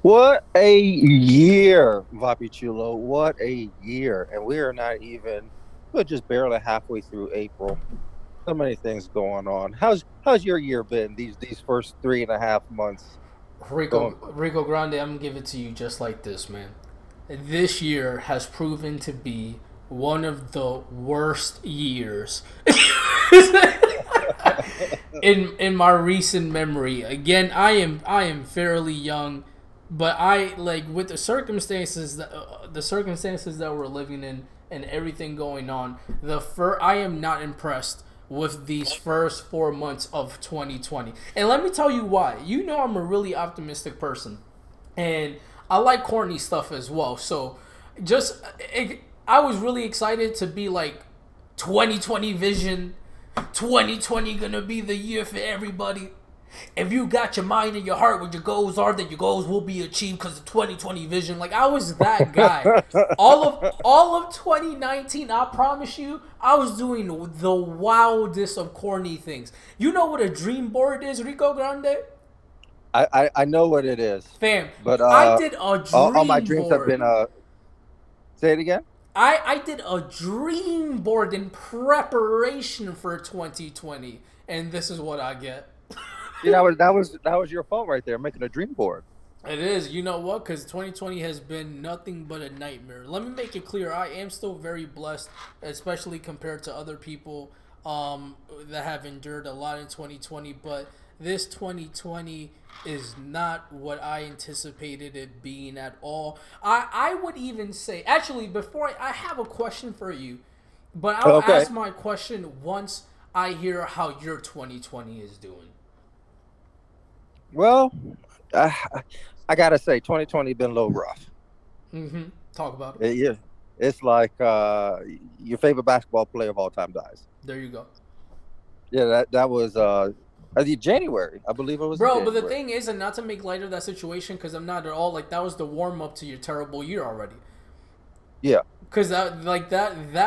What a year, Vapi Chulo. What a year. And we are not even, we're just barely halfway through April. So many things going on. How's your year been, these first 3.5 months going? Rico Grande, I'm gonna give it to you just like this, man. This year has proven to be one of the worst years in my recent memory. Again, I am fairly young, but I like with the circumstances that we're living in and everything going on. I am not impressed with these first 4 months of 2020, and let me tell you why. You know, I'm a really optimistic person, and I like corny stuff as well. So, just I was really excited to be like 2020 vision. 2020 gonna be the year for everybody. If you got your mind and your heart where your goals are, then your goals will be achieved because of 2020 vision. Like I was that guy. All of 2019, I promise you, I was doing the wildest of corny things. You know what a dream board is, Rico Grande? I know what it is, Fam, but I did a all my dream dreams have board. been say it again. I did a dream board in preparation for 2020, and this is what I get. See, that was your fault right there, making a dream board. It is. You know what? Because 2020 has been nothing but a nightmare. Let me make it clear. I am still very blessed, especially compared to other people that have endured a lot in 2020. But this 2020 is not what I anticipated it being at all. I would even say, actually, I have a question for you, but I'll Okay. ask my question once I hear how your 2020 is doing. Well, I, I gotta say, 2020 been a little rough. Mm-hmm. Talk about it. Yeah, it's like your favorite basketball player of all time dies. There you go. Yeah, that was I think January. I believe it was in Bro, but the January. thing is, and not to make light of that situation, because I'm not at all like that was the warm up to your terrible year already. Yeah, Because that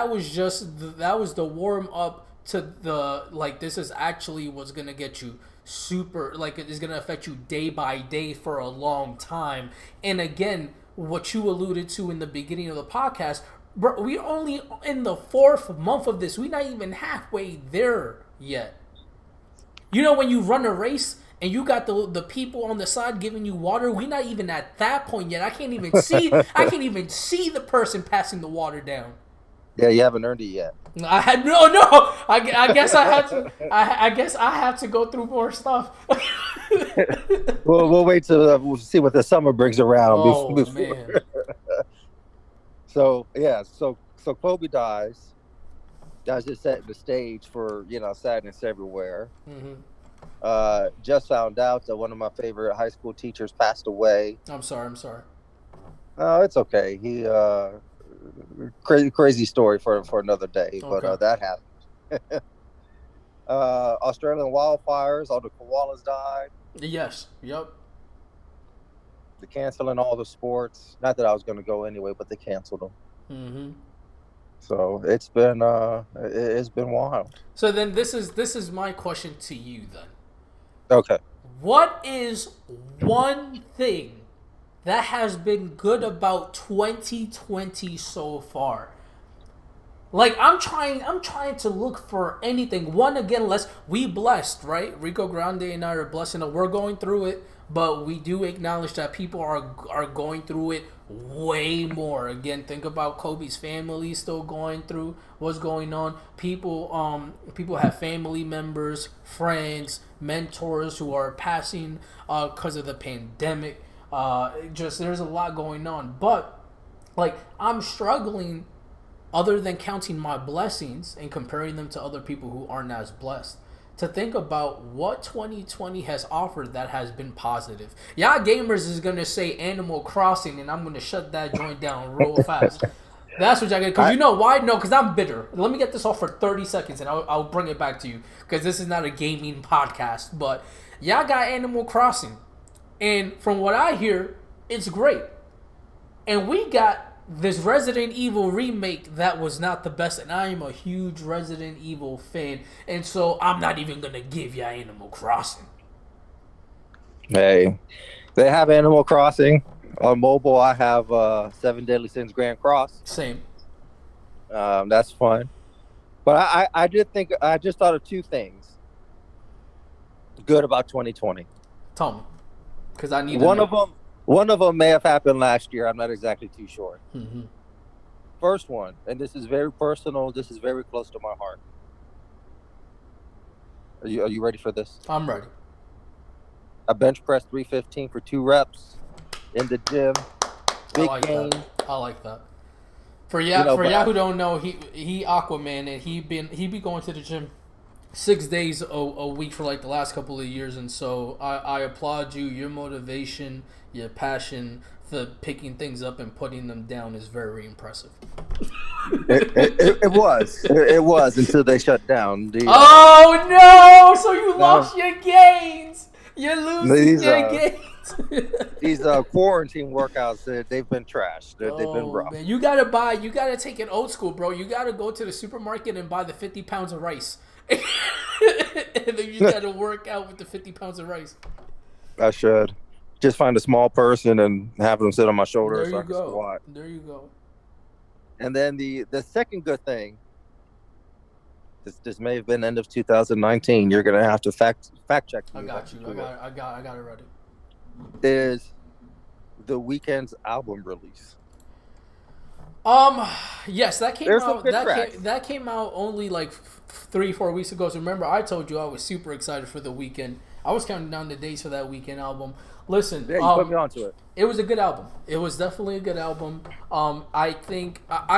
was that was the warm up to the like this is actually what's gonna get you super like it is gonna affect you day by day for a long time. And again, what you alluded to in the beginning of the podcast, bro, we only in the fourth month of this. We're not even halfway there yet. You know when you run a race and you got the people on the side giving you water, we not even at that point yet. I can't even see the person passing the water down. yeah, you haven't earned it yet. I had no. I guess I had to. I guess I have to go through more stuff. We'll wait till we'll see what the summer brings around Oh before. man. So yeah, so Kobe dies. That's just setting the stage for sadness everywhere. Hmm. Just found out that one of my favorite high school teachers passed away. I'm sorry. I'm sorry. Oh, it's okay. He crazy story for another day, but Okay. that happened. Australian wildfires, all the koalas died. Yes. Yep. They're canceling all the sports. Not that I was going to go anyway, but they canceled them. Hmm. So it's been wild. So then this is my question to you then. Okay. What is one thing that has been good about 2020 so far? Like I'm trying to look for anything. One again, let's we blessed, right? Rico Grande and I are blessed and we're going through it, but we do acknowledge that people are going through it way more. Again, think about Kobe's family still going through what's going on. People have family members, friends, mentors who are passing because of the pandemic. Just there's a lot going on, but like I'm struggling other than counting my blessings and comparing them to other people who aren't as blessed, to think about what 2020 has offered that has been positive. Y'all gamers is gonna say Animal Crossing, and I'm gonna shut that joint down real fast. That's what y'all get. Because I you know why? No, because I'm bitter. Let me get this off for 30 seconds and I'll bring it back to you. Because this is not a gaming podcast. But y'all got Animal Crossing. And from what I hear, it's great. And we got this Resident Evil remake that was not the best, and I am a huge Resident Evil fan, and so I'm not even gonna give you Animal Crossing. Hey, They have Animal Crossing on mobile. I have Seven Deadly Sins Grand Cross. Same. That's fun. But I did think I just thought of two things good about 2020. Tell me, because I need to One know. of them, one of them may have happened last year. I'm not exactly too sure. Hmm. First one, and this is very personal. This is very close to my heart. Are you ready for this? I'm ready. I bench press 315 for 2 reps in the gym. I Big like that. gains. I like that. For But y'all who don't know, he Aquaman, and he be going to the gym 6 days a week for like the last couple of years, and so I applaud you. Your motivation, your passion for picking things up and putting them down is very impressive. it was until they shut down. Oh no! So you No, lost your gains. You're losing these your gains. these quarantine workouts, they've been trashed. They've been Oh rough. man, you gotta take it old school, bro. You gotta go to the supermarket and buy the 50 pounds of rice. And then you gotta work out with the 50 pounds of rice. I should just find a small person and have them sit on my shoulder There so you I can go. squat. There you go. And then the second good thing, this may have been end of 2019. You're gonna have to fact check I me. got you. I got it ready. Is the weekend's album release? Um, yes, that came There's some out. good tracks. That came out only like 3 4 weeks ago. So remember, I told you I was super excited for the weekend. I was counting down the days for that weekend album. Listen, Yeah, you put me onto it. it was a good album. It was definitely a good album. I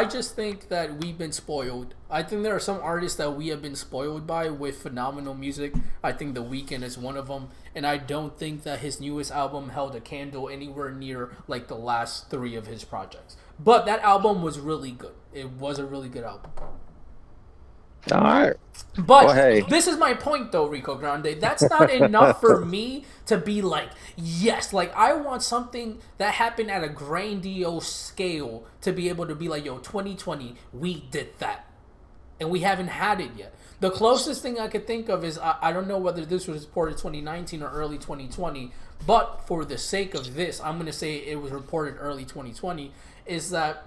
just think that we've been spoiled. I think there are some artists that we have been spoiled by with phenomenal music. I think The Weeknd is one of them, and I don't think that his newest album held a candle anywhere near like the last three of his projects. But that album was really good. It was a really good album. All right. But Well, hey. this is my point, though, Rico Grande. That's not enough for me to be like, yes. Like, I want something that happened at a grandiose scale to be able to be like, yo, 2020, we did that. And we haven't had it yet. The closest thing I could think of is, I don't know whether this was reported 2019 or early 2020, but for the sake of this, I'm going to say it was reported early 2020, is that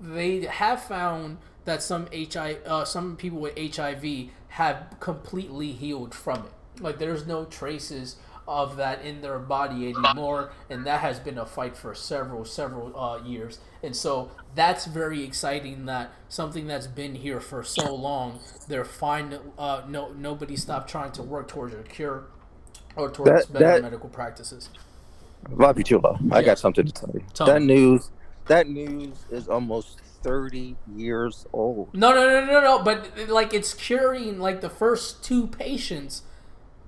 they have found that some people with HIV have completely healed from it. Like there's no traces of that in their body anymore, and that has been a fight for several years. And so that's very exciting. That something that's been here for so long, they're fine. Nobody stopped trying to work towards a cure or towards That better that medical practices. Vapi Chulo, I got Yes, something to tell you. tell That me. news that news is almost 30 years old. No. But like it's curing like the first two patients.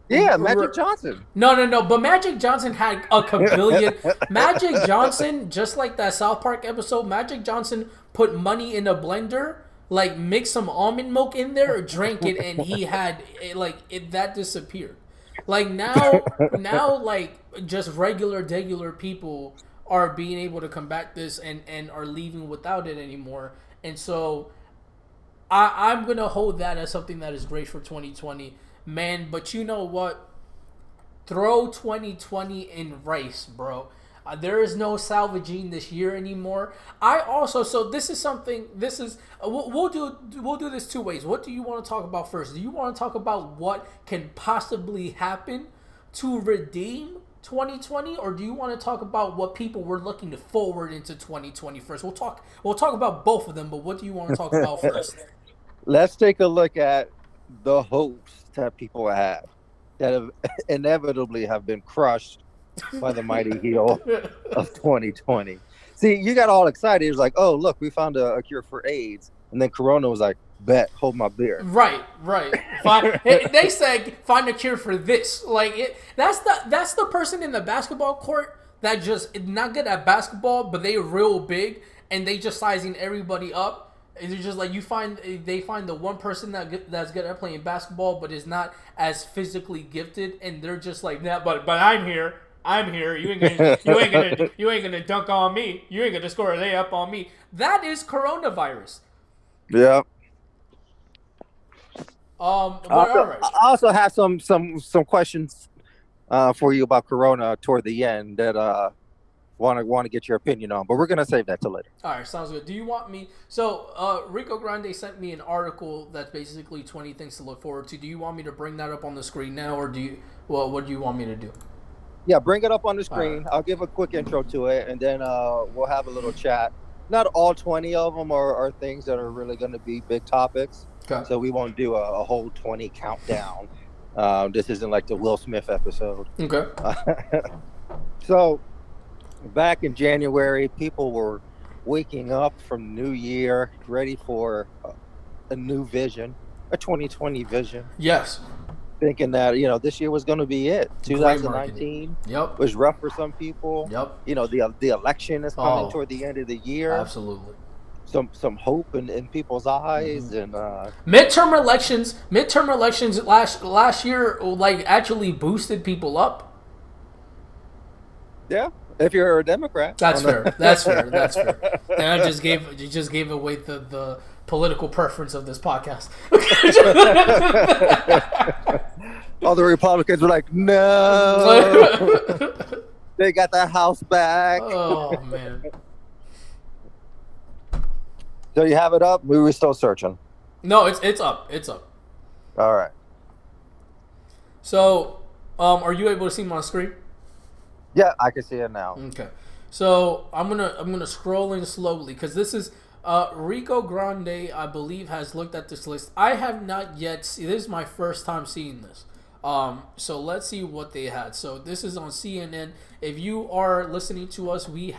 Yeah, Magic Johnson. No. But Magic Johnson had a kabillion. Magic Johnson, just like that South Park episode, Magic Johnson put money in a blender, like mixed some almond milk in there, drank it, and he had it that disappeared. Like now, like just regular people are being able to combat this and are leaving without it anymore. And so I'm gonna hold that as something that is great for 2020, man. But you know what? Throw 2020 in rice, bro. There is no salvaging this year anymore. I also this is something. This is we'll do this two ways. What do you want to talk about first? Do you want to talk about what can possibly happen to redeem 2020, or do you want to talk about what people were looking forward into 2020 first? We'll talk about both of them, but what do you want to talk about first? Let's take a look at the hopes that people had that have inevitably have been crushed by the mighty heel of 2020. See, you got all excited. It was like, oh, look, we found a cure for AIDS. And then Corona was like, bet, hold my beer. Right. They said find a cure for this. That's the person in the basketball court that just not good at basketball, but they real big and they just sizing everybody up. It's just like they find the one person that's good at playing basketball, but is not as physically gifted, and they're just like, nah, but I'm here. I'm here. You ain't gonna dunk on me. You ain't gonna score a layup on me. That is coronavirus. Yeah. But Also, all right. I also have some questions for you about Corona toward the end that want to get your opinion on, but we're gonna save that till later. All right, sounds good. Do you want me? So, Rico Grande sent me an article that's basically 20 things to look forward to. Do you want me to bring that up on the screen now, or do you? Well, what do you want me to do? Yeah, bring it up on the All right. screen. I'll give a quick intro to it, and then we'll have a little chat. Not all 20 of them are things that are really going to be big topics, Okay. so we won't do a whole 20 countdown. This isn't like the Will Smith episode. Okay. So back in January, people were waking up from New Year, ready for a new vision, a 2020 vision, Yes. thinking that this year was going to be it. Great marketing. 2019 Yep. was rough for some people. Yep. The election is coming Oh. toward the end of the year. Absolutely. Some hope in people's eyes, and Midterm elections last year like actually boosted people up. yeah, if you're a Democrat, That's fair. That's fair. That's fair. And you just gave away the political preference of this podcast. all the Republicans were like, no, they got their house back. Oh man. So you have it up. We were still searching. No, it's up. It's up. All right. So, are you able to see my screen? Yeah, I can see it now. Okay. So I'm gonna scroll in slowly because this is Rico Grande, I believe, has looked at this list. I have not yet seen. This is my first time seeing this. So let's see what they had. So this is on CNN. If you are listening to us, we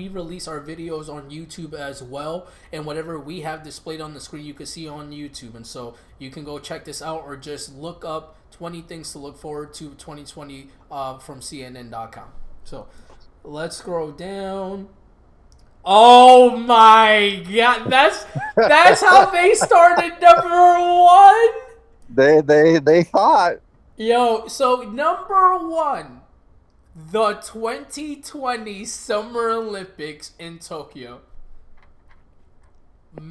release our videos on YouTube as well, and whatever we have displayed on the screen, you can see on YouTube. And so you can go check this out, or just look up 20 things to look forward to 2020 from CNN.com. So let's scroll down. Oh my God, that's how they started number 1. They thought. Yo, so number 1, the 2020 Summer Olympics in Tokyo.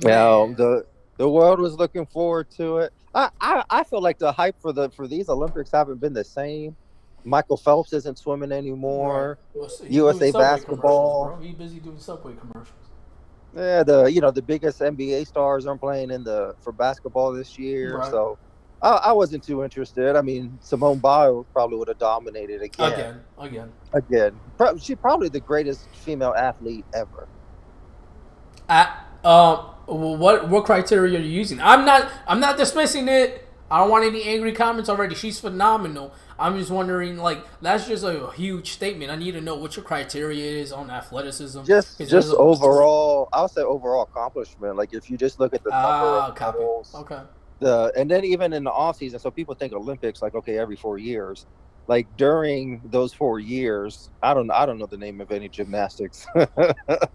Yeah, the world was looking forward to it. I feel like the hype for these Olympics haven't been the same. Michael Phelps isn't swimming anymore. Right. Well, USA basketball. He's busy doing Subway commercials. Yeah, the biggest NBA stars aren't playing for basketball this year. Right. So I wasn't too interested. I mean, Simone Biles probably would have dominated again. She's probably the greatest female athlete ever. What criteria are you using? I'm not dismissing it. I don't want any angry comments already. She's phenomenal. I'm just wondering, like, that's just a huge statement. I need to know what your criteria is on athleticism. Just overall, I would say overall accomplishment. Like, if you just look at the number of medals, okay. And then even in the off season, so people think Olympics, like, okay, every 4 years. Like, during those 4 years, I don't know the name of any gymnastics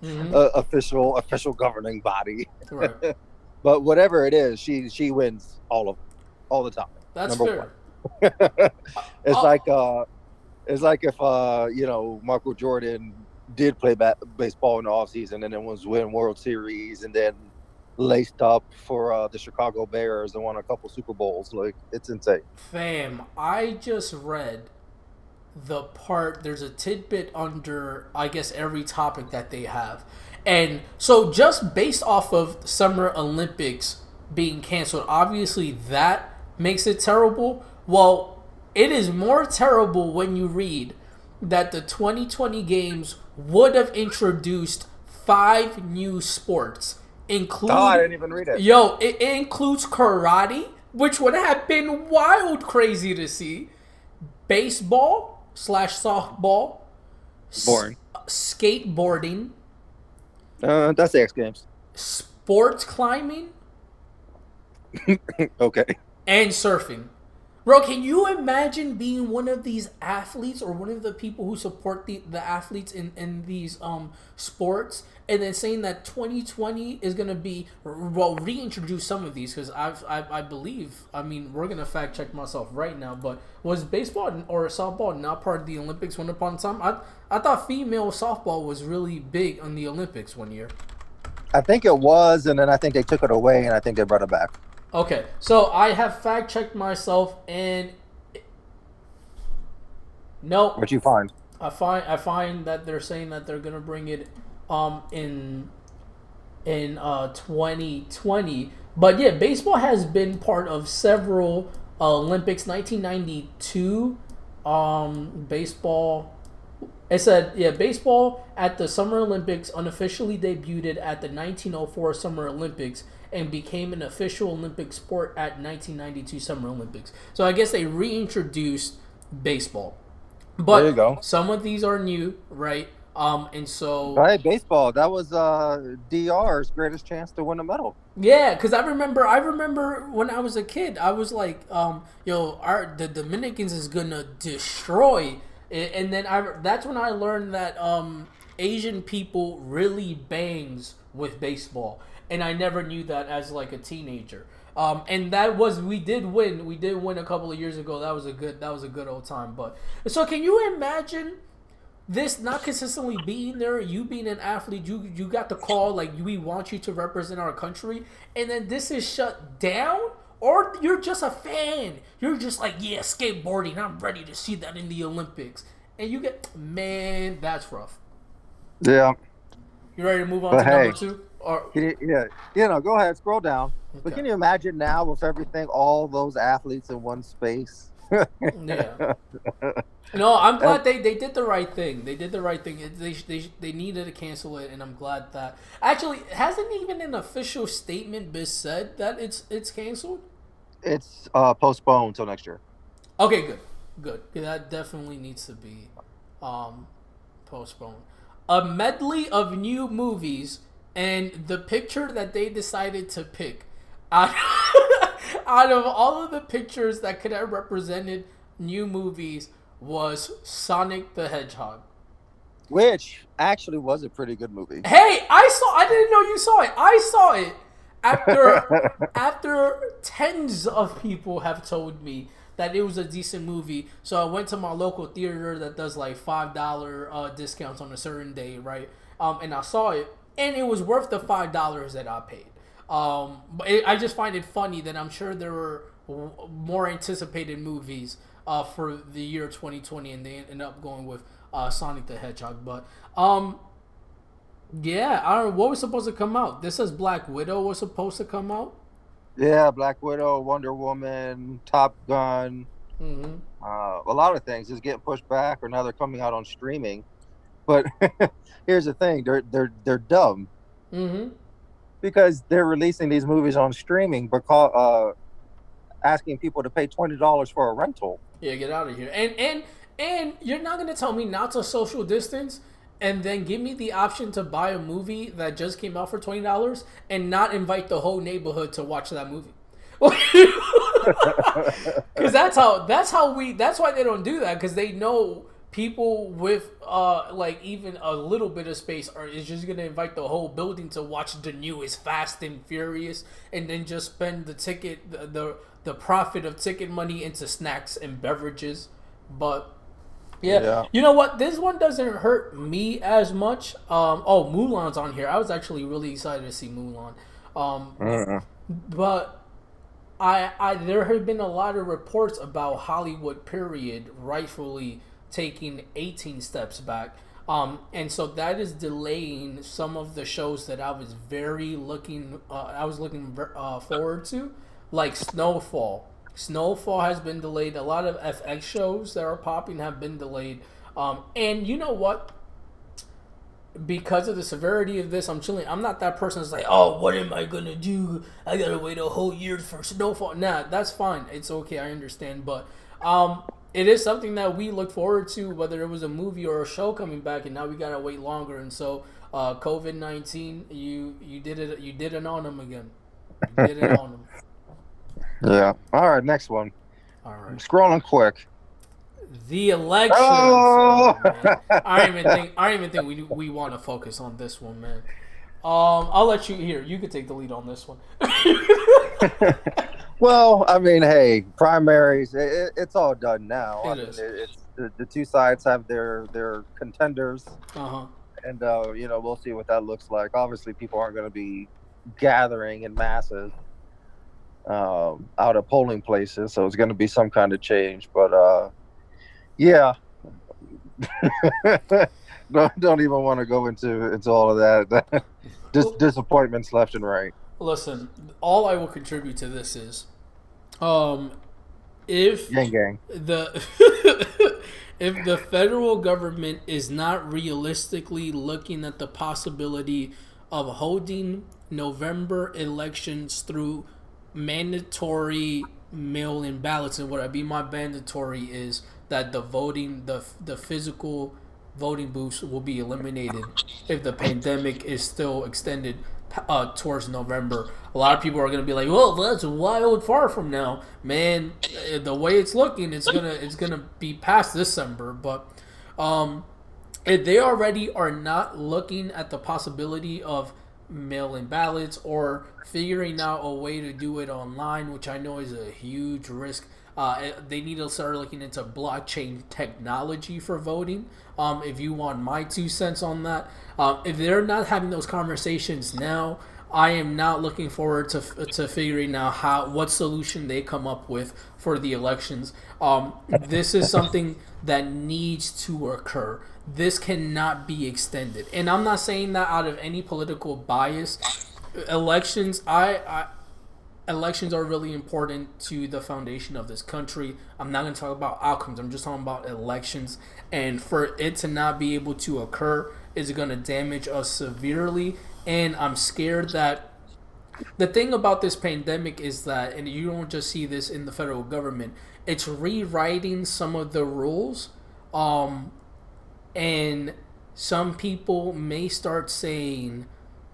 official governing body. Right. But whatever it is, she wins all the time. That's number fair. 1. It's like if Michael Jordan did play baseball in the off season and then was win World Series and then laced up for the Chicago Bears and won a couple Super Bowls. Like, it's insane. Fam, I just read the part. There's a tidbit under, I guess, every topic that they have, and so just based off of Summer Olympics being canceled, obviously that makes it terrible. Well, it is more terrible when you read that the 2020 games would have introduced 5 new sports, including... Oh, I didn't even read it. Yo, it includes karate, which would have been wild crazy to see. Baseball/softball. Boring. Skateboarding. That's the X Games. Sports climbing. Okay. And surfing. Bro, can you imagine being one of these athletes or one of the people who support the athletes in these sports, and then saying that 2020 is going to be, well, reintroduce some of these, because I believe, I mean, we're going to fact check myself right now, but was baseball or softball not part of the Olympics one upon a time? I thought female softball was really big on the Olympics one year. I think it was, and then I think they took it away, and I think they brought it back. Okay, so I have fact checked myself, and No, What you find? I find that they're saying that they're gonna bring it in 2020. But yeah, baseball has been part of several Olympics. 1992, baseball. It said, yeah, baseball at the Summer Olympics unofficially debuted at the 1904 Summer Olympics and became an official Olympic sport at 1992 Summer Olympics. So I guess they reintroduced baseball. There you But go. some of these are new, right? And so Hey, baseball. That was DR's greatest chance to win a medal. yeah, because I remember when I was a kid, I was like, yo, the Dominicans is gonna destroy, and then that's when I learned that Asian people really bangs with baseball, and I never knew that as like a teenager. And that was we did win a couple of years ago. That was a good old time. But so can you imagine this not consistently being there, you being an athlete, you got the call like we want you to represent our country, and then this is shut down, or you're just a fan, you're just like, yeah, skateboarding, I'm ready to see that in the Olympics, and you get, man, that's rough. Yeah, You ready to move on but to number hey, two? Or yeah, go ahead, scroll down. But okay, can you imagine now with everything, all those athletes in one space? yeah. No, I'm And glad they did the right thing. They did the right thing. They needed to cancel it, and I'm glad that actually hasn't even an official statement been said that it's canceled. it's postponed till next year. Okay, good, good. Yeah, that definitely needs to be um, postponed. A medley of new movies, and the picture that they decided to pick out, out of all of the pictures that could have represented new movies was Sonic the Hedgehog. Which actually was a pretty good movie. Hey, I didn't know you saw it. I saw it after tens of people have told me that it was a decent movie. So I went to my local theater that does like $5 discounts on a certain day, right? And I saw it, and it was worth the $5 that I paid. I just find it funny that I'm sure there were more anticipated movies for the year 2020, and they ended up going with Sonic the Hedgehog. But yeah, I don't know what was supposed to come out. This says Black Widow was supposed to come out. Yeah, Black Widow, Wonder Woman, Top Gun, Mm-hmm. a lot of things is getting pushed back, or now they're coming out on streaming. But here's the thing: they're dumb Mm-hmm. because they're releasing these movies on streaming, but asking people to pay $20 for a rental. Yeah, get out of here. And you're not gonna tell me not to social distance and then give me the option to buy a movie that just came out for $20 and not invite the whole neighborhood to watch that movie. Because that's why they don't do that, because they know people with like even a little bit of space is just gonna invite the whole building to watch the newest Fast and Furious, and then just spend the profit of ticket money into snacks and beverages. But yeah, Yeah. you know what? This one doesn't hurt me as much. Oh, Mulan's on here. I was actually really excited to see Mulan. Um, Mm. but I there have been a lot of reports about Hollywood period rightfully taking 18 steps back. And so that is delaying some of the shows that I was looking forward to, like Snowfall. Snowfall has been delayed. A lot of FX shows that are popping have been delayed. And you know what? Because of the severity of this, I'm chilling. I'm not that person that's like, oh, what am I gonna do? I gotta wait a whole year for Snowfall. Nah, that's fine. It's okay. I understand. But it is something that we look forward to, whether it was a movie or a show coming back, and now we gotta wait longer. And so, COVID-19, you did it. You did it on them again. You did it on them. Yeah. All right, next one. All I'm right. scrolling quick. The elections. Oh! Oh man, I don't even think we want to focus on this one, man. I'll let you here. You could take the lead on this one. Well, I mean, hey, primaries, it's all done now. I It mean, is. it's the two sides have their contenders, Uh huh. and we'll see what that looks like. Obviously, people aren't going to be gathering in masses out of polling places, so it's going to be some kind of change. But yeah, Don't even want to go into all of that. Just disappointments left and right. Listen, all I will contribute to this is, um, if Gang gang. the if the federal government is not realistically looking at the possibility of holding November elections through mandatory mail-in ballots, and what I mean by mandatory is that the physical voting booths will be eliminated if the pandemic is still extended towards November. A lot of people are going to be like, "Well, that's wild far from now, man. The way it's looking, it's gonna be past December." But if they already are not looking at the possibility of mail-in ballots or figuring out a way to do it online, which I know is a huge risk. They need to start looking into blockchain technology for voting. If you want my 2 cents on that, if they're not having those conversations now, I am not looking forward to figuring out what solution they come up with for the elections. This is something that needs to occur. This cannot be extended, and I'm not saying that out of any political bias. Elections, elections are really important to the foundation of this country. I'm not going to talk about outcomes. I'm just talking about elections, and for it to not be able to occur is going to damage us severely. And I'm scared that the thing about this pandemic is that, and you don't just see this in the federal government, it's rewriting some of the rules. And some people may start saying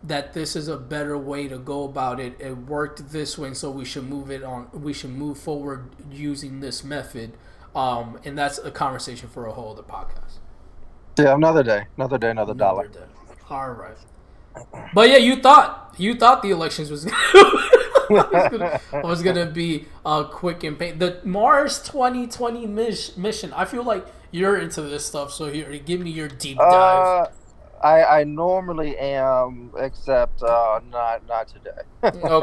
that this is a better way to go about it. It worked this way, so we should move it on. We should move forward using this method. And that's a conversation for a whole other podcast. Yeah, another day, another Another dollar. day. All right. But yeah, you thought the elections was was gonna be quick and pain. The Mars 2020 mission. I feel like you're into this stuff, so here, give me your deep dive. uh, I normally am, except not Okay. today. All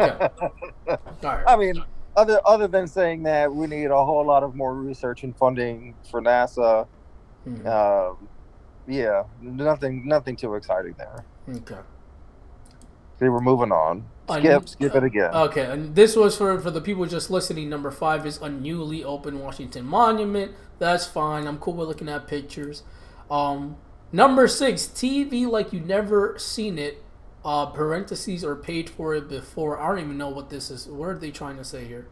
right. I mean, other than saying that we need a whole lot of more research and funding for NASA. Hmm. Um, yeah, nothing too exciting there. Okay. See, we're moving on. Un- Skip it again. okay, and this was for the people just listening. Number 5 is a newly opened Washington Monument. That's fine. I'm cool with looking at pictures. Um, Number 6, TV like you never seen it. Parentheses or paid for it before. I don't even know what this is. What are they trying to say here?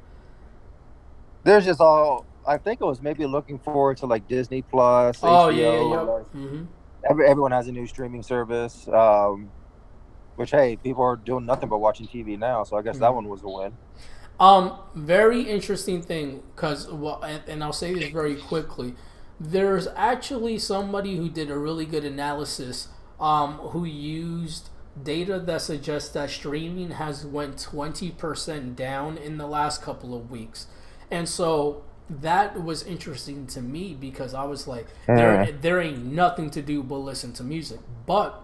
There's just all. I think it was maybe looking forward to like Disney Plus, Oh yeah, yeah, HBO. yep. Like Mm-hmm. everyone has a new streaming service. Which hey, people are doing nothing but watching TV now, so I guess that Mm-hmm. one was a win. Very interesting thing, because well, and I'll say this very quickly. There's actually somebody who did a really good analysis, who used data that suggests that streaming has went 20% down in the last couple of weeks, and so that was interesting to me because I was like, Mm. there ain't nothing to do but listen to music, but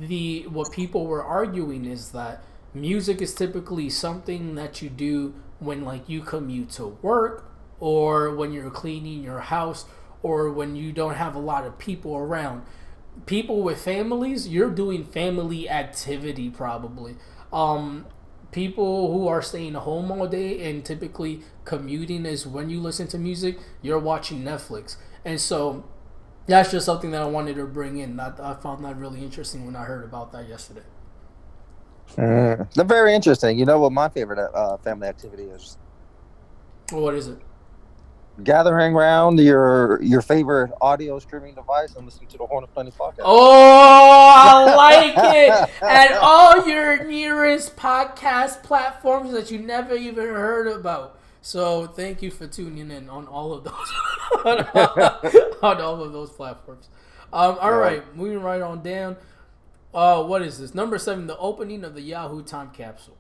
the what people were arguing is that music is typically something that you do when like you commute to work or when you're cleaning your house or when you don't have a lot of people around. People with families, you're doing family activity probably. um People who are staying home all day and typically commuting is when you listen to music, you're watching Netflix. And so that's just something that I wanted to bring in. I found that really interesting when I heard about that yesterday. Mm. They're very interesting. You know what my favorite family activity is? What is it? Gathering around your favorite audio streaming device and listening to the Horn of Plenty podcast. Oh, I like it. And all your nearest podcast platforms that you never even heard about. So thank you for tuning in on all of those on all of those platforms. All right, moving right on down. What is this? Number 7, the opening of the Yahoo time capsule.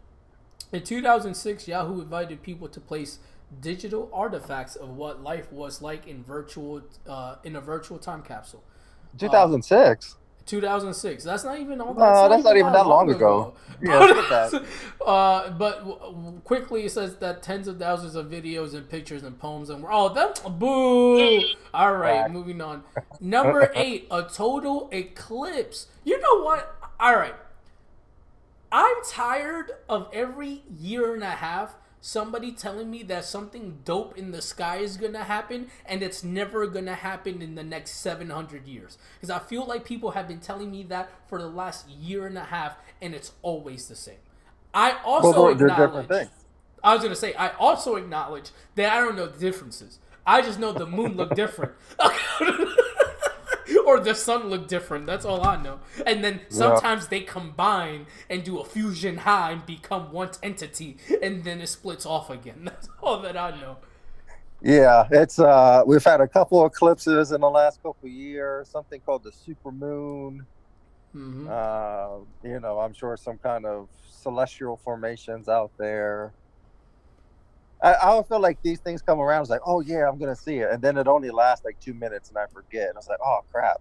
In 2006, Yahoo invited people to place digital artifacts of what life was like in a virtual time capsule. Uh, 2006. 2006. That's not even all. That's No, not that's not even even that that long long ago. ago. Yeah, skip that. But quickly it says that tens of thousands of videos and pictures and poems and oh, that boo. All right, Whack. moving on. Number 8, a total eclipse. You know what? All right, I'm tired of every year and a half somebody telling me that something dope in the sky is gonna happen and it's never gonna happen in the next 700 years. Because I feel like people have been telling me that for the last year and a half and it's always the same. I Well, also they're different acknowledge, things. I was gonna say, I also acknowledge that I don't know the differences. I just know the moon looked different. Or the sun looked different. That's all I know. And then Yeah. sometimes they combine and do a fusion high and become one entity, and then it splits off again. That's all that I know. Yeah, it's we've had a couple eclipses in the last couple of years, something called the super moon. Mm-hmm. I'm sure some kind of celestial formations out there. I don't feel like these things come around. It's like, oh yeah, I'm gonna see it, and then it only lasts like 2 minutes, and I forget. And I was like, oh crap,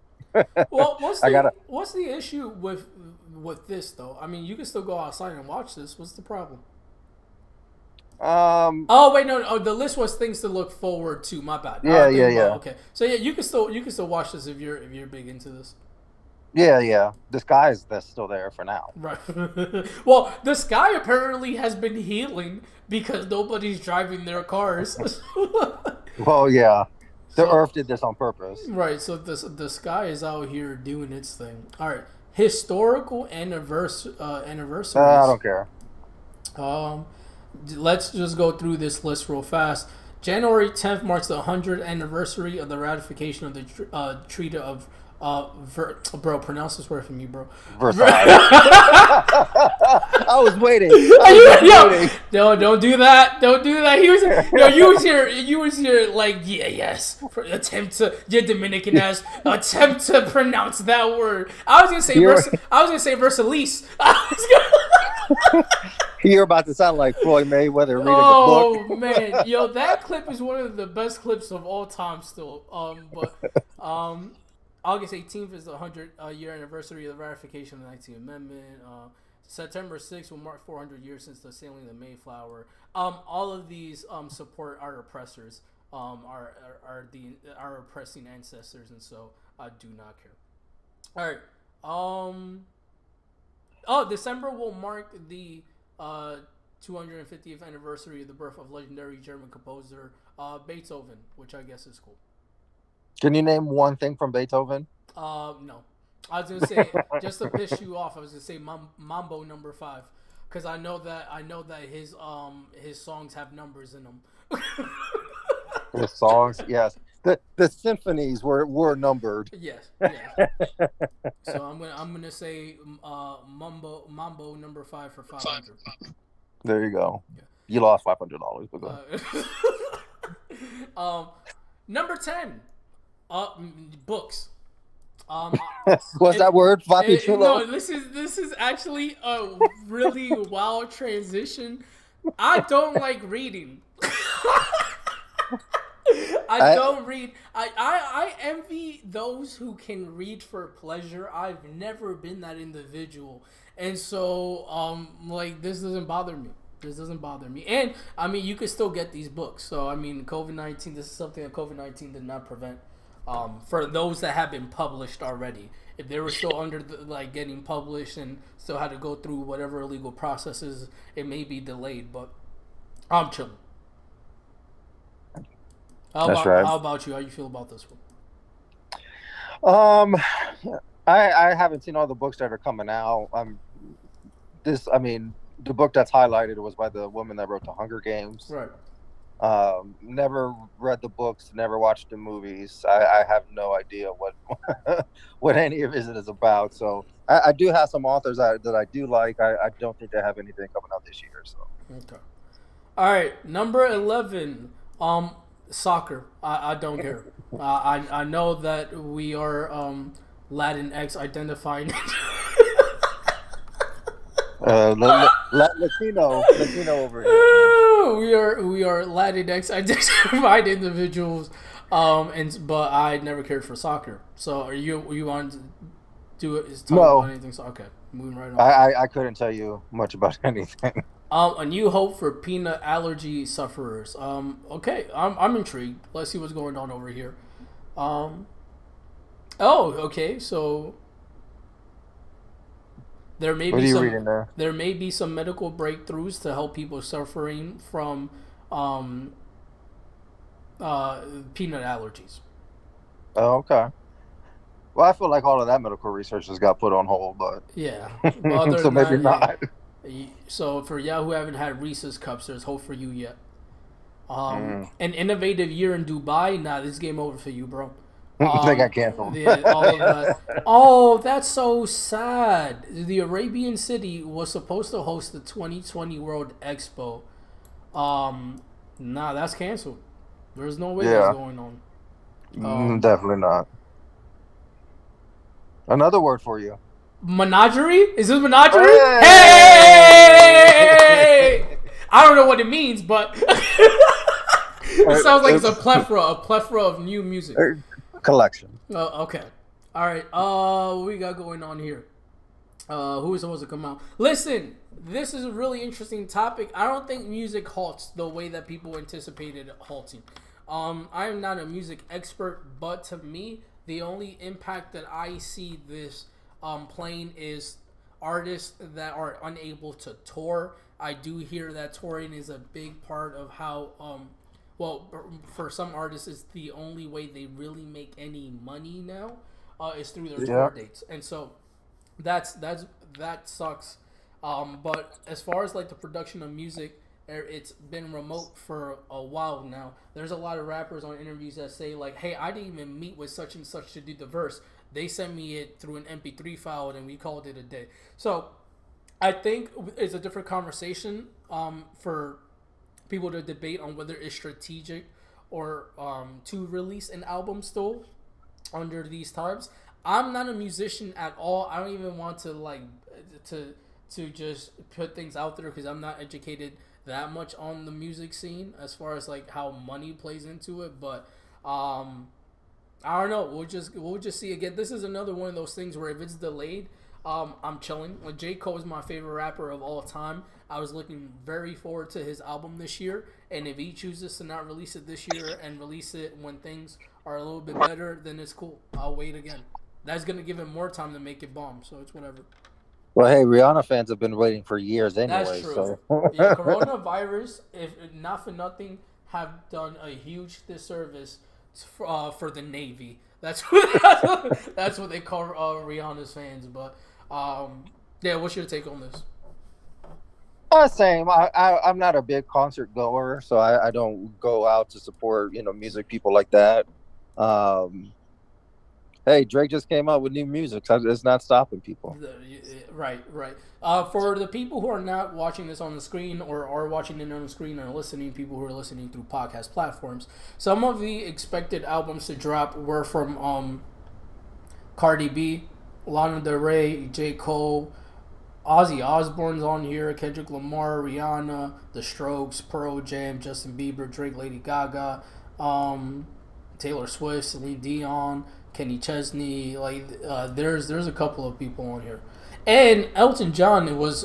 Well, what's I the gotta. what's the issue with this though? I mean, you can still go outside and watch this. What's the problem? Um, Oh wait, no, no. Oh, the list was things to look forward to. My bad. I yeah, was yeah, thinking about yeah, okay. So yeah, you can still watch this if you're big into this. yeah, yeah. The sky's that's still there for now. Right. Well, the sky apparently has been healing because nobody's driving their cars. Well, yeah, the So Earth did this on purpose. right, so the sky is out here doing its thing. All right, historical I anniversaries. don't care. Um, let's just go through this list real fast. January 10th marks the 100th anniversary of the ratification of the Treaty of bro, pronounce this word for me, bro. Versailles. I was waiting. I was just Yo, waiting. no, don't do that. Don't do that. He was, yo, you was here. You was here. Like, yeah, yes. Attempt to, your Dominican ass. Attempt to pronounce that word. I was gonna say You're Versailles. I was gonna, you're about to sound like Floyd Mayweather reading a book. oh man, yo, that clip is one of the best clips of all time. Still, August 18th is the 100th year anniversary of the ratification of the 19th Amendment. September 6th will mark 400 years since the sailing of the Mayflower. All of these support our oppressors, our oppressing ancestors, and so I do not care. All right. December will mark the 250th anniversary of the birth of legendary German composer Beethoven, which I guess is cool. Can you name one thing from Beethoven? No. I was gonna say just to piss you off. I was gonna say Mambo number 5, because I know that his songs have numbers in them. The songs, yes. The symphonies were numbered. Yes, yes. So I'm gonna say Mambo number 5 for 500. There you go. Yeah. You lost $500, but go Um, number 10, books. Um, ahead. What's that word? Vapi no, Chulo. this is actually a really wild transition. I don't like reading. I don't read. I envy those who can read for pleasure. I've never been that individual, and so like this doesn't bother me. This doesn't bother me. And I mean, you could still get these books. So I mean, COVID-19. This is something that COVID-19 did not prevent. For those that have been published already, if they were still under like getting published and still had to go through whatever legal processes, it may be delayed. But I'm chilling. That's right. How about you? How you feel about this one? Um, I haven't seen all the books that are coming out. I mean, the book that's highlighted was by the woman that wrote the Hunger Games. Right. Never read the books, never watched the movies. I have no idea what what any of it is about. So I do have some authors that I do like. I don't think they have anything coming out this year. So Okay. All right. Number 11. Soccer. I don't care. I know that we are Latinx identifying. Latino over here. we are Latinx identified individuals, but I never cared for soccer. So are you on? is talk about No, anything. So okay, moving right I, on. I couldn't tell you much about anything. A new hope for peanut allergy sufferers. Okay, I'm intrigued. Let's see what's going on over here. Um, oh, okay. So there may What be are you some reading there? there may be some medical breakthroughs to help people suffering from um, uh, peanut allergies. Oh, okay. Well, I feel like all of that medical research just got put on hold, but Yeah, but other so than maybe that, yeah. not. So for y'all who haven't had Reese's cups, there's hope for you yet. Mm. An innovative year in Dubai. Nah, this game over for you, bro. They got canceled. Yeah, all of that. Oh, that's so sad. The Arabian city was supposed to host the 2020 World Expo. Um, nah, that's canceled. There's no way that's Yeah, going on. Um, definitely not. Another word for you. Menagerie? Is this menagerie? Hey! Hey! I don't know what it means, but it sounds like it's a plethora of new music. Collection. Okay. All right. What we got going on here? Who is supposed to come out? Listen, this is a really interesting topic. I don't think music halts the way that people anticipated halting. I am not a music expert, but to me, the only impact that I see this playing is artists that are unable to tour. I do hear that touring is a big part of how well, for some artists, it's the only way they really make any money now is through their Yeah. tour dates, and so that sucks. But as far as like the production of music, it's been remote for a while now. There's a lot of rappers on interviews that say like, "Hey, I didn't even meet with such and such to do the verse. They sent me it through an MP3 file, and we called it a day." So I think it's a different conversation for people to debate on whether it's strategic or to release an album still under these times. I'm not a musician at all. I don't even want to like to to just put things out there because I'm not educated that much on the music scene as far as like how money plays into it. But I don't know. We'll just see again. This is another one of those things where if it's delayed, I'm chilling. Like J. Cole is my favorite rapper of all time. I was looking very forward to his album this year, and if he chooses to not release it this year and release it when things are a little bit better, then it's cool. I'll wait again. That's gonna give him more time to make it bomb, so it's whatever. Well, hey, Rihanna fans have been waiting for years That's anyway, true. so Yeah, coronavirus, if not for nothing, have done a huge disservice for the Navy. That's what that's what they call Rihanna's fans. But yeah, what's your take on this? same. I'm not a big concert goer, so I don't go out to support music people like that. Um, hey, Drake just came out with new music. So it's not stopping people. Right, right. For the people who are not watching this on the screen or are watching it on the screen and listening, people who are listening through podcast platforms, some of the expected albums to drop were from Cardi B, Lana Del Rey, J. Cole, Ozzy Osbourne's on here, Kendrick Lamar, Rihanna, The Strokes, Pearl Jam, Justin Bieber, Drake, Lady Gaga, um, Taylor Swift, Celine Dion, Kenny Chesney. Like, there's a couple of people on here, and Elton John was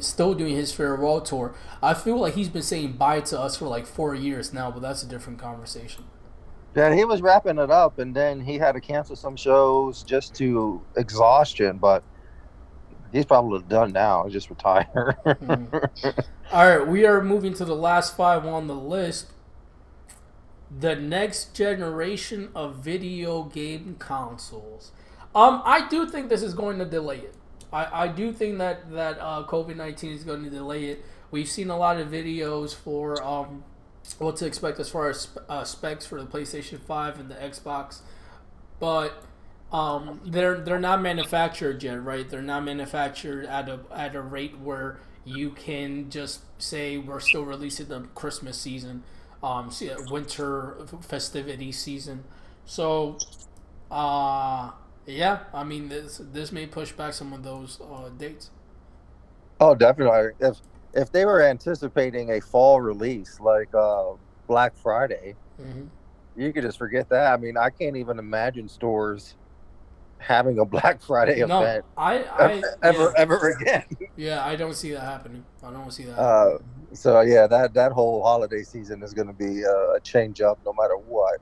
still doing his farewell tour. I feel like he's been saying bye to us for like 4 years now, but that's a different conversation. Yeah, he was wrapping it up, and then he had to cancel some shows just to exhaustion. But he's probably done now. Just retire. Mm. All right, we are moving to the last five on the list. The next generation of video game consoles. I do think this is going to delay it. I do think that COVID-19 is going to delay it. We've seen a lot of videos for what to expect as far as specs for the PlayStation 5 and the Xbox, but they're not manufactured yet, right? They're not manufactured at a rate where you can just say we're still releasing the Christmas season, winter festivity season. So, yeah, I mean this may push back some of those dates. Oh, definitely. If they were anticipating a fall release like Black Friday, Mm-hmm. you could just forget that. I mean, I can't even imagine stores having a Black Friday No, event yeah, ever again. yeah, I don't see that happening. I don't see that Uh, happening. so yeah, that whole holiday season is going to be a change up no matter what.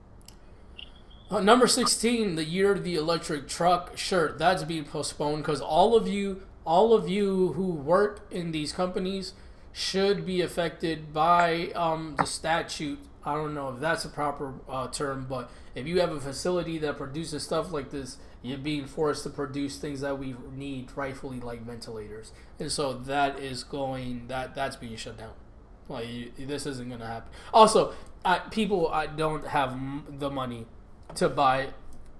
Number 16, the year of the electric truck. Sure, that's being postponed because all of you who work in these companies should be affected by the statute. I don't know if that's a proper term, but if you have a facility that produces stuff like this, you're being forced to produce things that we need rightfully, like ventilators, and so that's being shut down. Like this isn't gonna happen. Also, people don't have the money to buy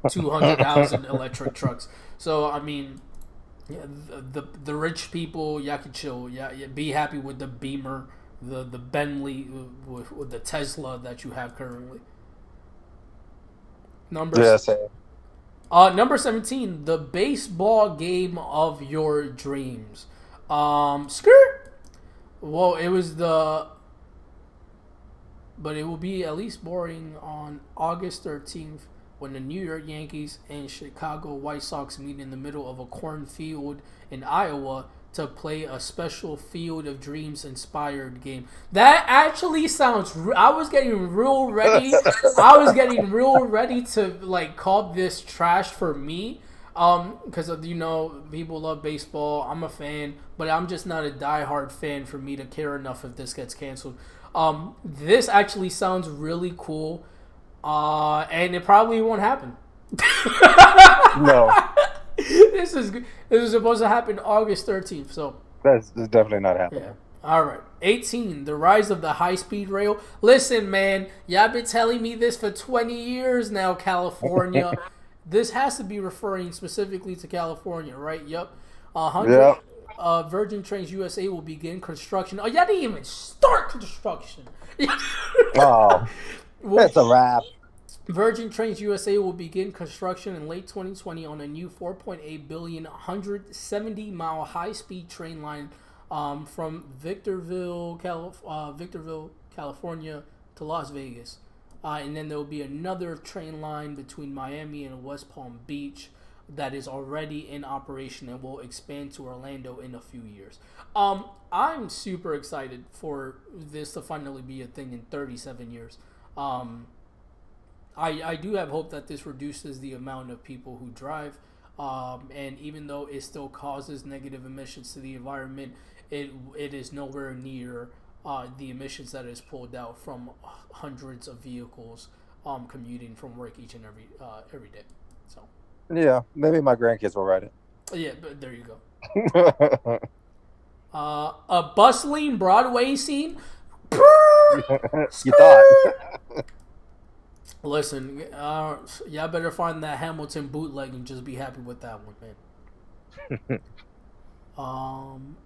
200,000 electric trucks. So I mean, yeah, the rich people, y'all can chill. Yeah, be happy with the Beamer, the Bentley, with the Tesla that you have currently. Yeah, Numbers. same. Number 17, the baseball game of your dreams. Skirt. Well, it was the, but it will be at least boring on August 13th when the New York Yankees and Chicago White Sox meet in the middle of a cornfield in Iowa to play a special Field of Dreams inspired game. That actually sounds. I was getting real ready. I was getting real ready to like call this trash for me. Because people love baseball. I'm a fan, but I'm just not a diehard fan for me to care enough if this gets canceled. This actually sounds really cool, and it probably won't happen. No, This is supposed to happen August 13th. So that's definitely not yeah. happening. All right. 18. The rise of the high speed rail. Listen, man, y'all been telling me this for 20 years now, California. This has to be referring specifically to California, right? Yep. 100 Yeah. Virgin Trains USA will begin construction. Oh, y'all didn't even start construction. Oh, Well, that's a wrap. Virgin Trains USA will begin construction in late 2020 on a new 4.8 billion 170-mile high-speed train line from Victorville, California to Las Vegas. And then there will be another train line between Miami and West Palm Beach that is already in operation and will expand to Orlando in a few years. I'm super excited for this to finally be a thing in 37 years. I do have hope that this reduces the amount of people who drive. And even though it still causes negative emissions to the environment, it is nowhere near the emissions that is pulled out from hundreds of vehicles commuting from work each and every day. So Yeah, maybe my grandkids will ride yeah, but there you go. it. A bustling Broadway scene. You thought? Listen, y'all better find that Hamilton bootleg and just be happy with that one, man.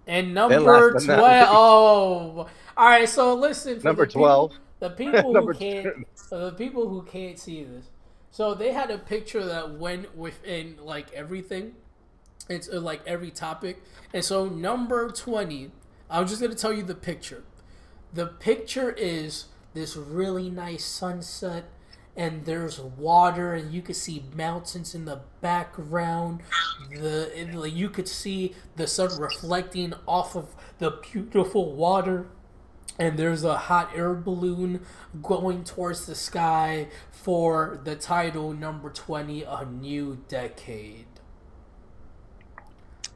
And And last number but 12. not least, Oh, all right. So listen, for number 12. the people who Number can't, the people who can't see this. So they had a picture that went within like everything. It's like every topic. And so number 20, I'm just gonna tell you the picture. The picture is this really nice sunset, and there's water, and you could see mountains in the background. You could see the sun reflecting off of the beautiful water, and there's a hot air balloon going towards the sky for the title number 20, A New Decade.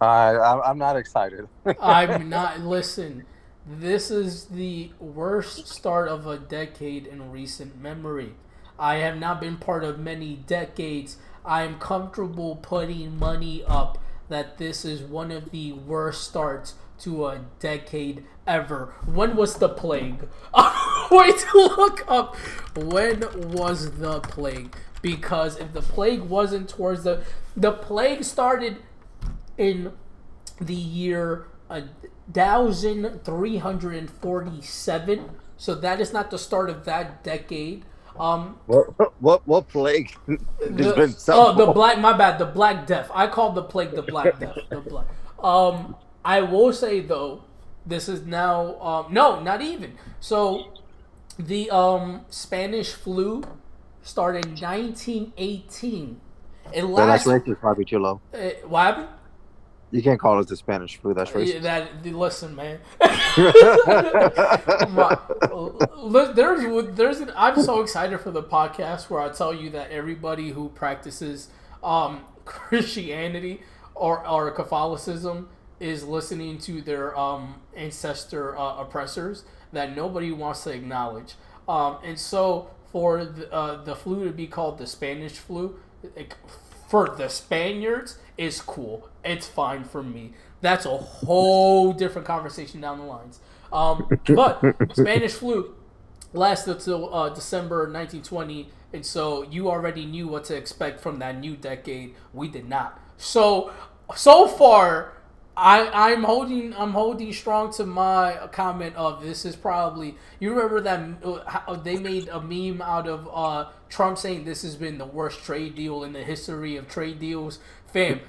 I'm not excited. I'm not. Listen, this is the worst start of a decade in recent memory. I have not been part of many decades. I am comfortable putting money up that this is one of the worst starts to a decade ever. When was the plague? Wait to look up. When was the plague? Because if the plague wasn't towards the plague started in the year 1347. So that is not the start of that decade. What plague? There's been The several. black, my bad, the Black Death. I called the plague the Black Death. The black. I will say though, this is now no, not even. So the Spanish flu started in 1918, It That's lasts. racist, Vapi Chulo. What happened? You can't call it the Spanish flu. That's Yeah, racist. listen, man. My, I'm so excited for the podcast where I tell you that everybody who practices Christianity or Catholicism is listening to their ancestor oppressors that nobody wants to acknowledge. And so for the flu to be called the Spanish flu, like, for the Spaniards, is cool. It's fine for me. That's a whole different conversation down the lines. But Spanish flu lasted until December 1920, and so you already knew what to expect from that new decade. We did not. So far, I'm holding strong to my comment of this is probably, you remember that they made a meme out of Trump saying this has been the worst trade deal in the history of trade deals. Fam,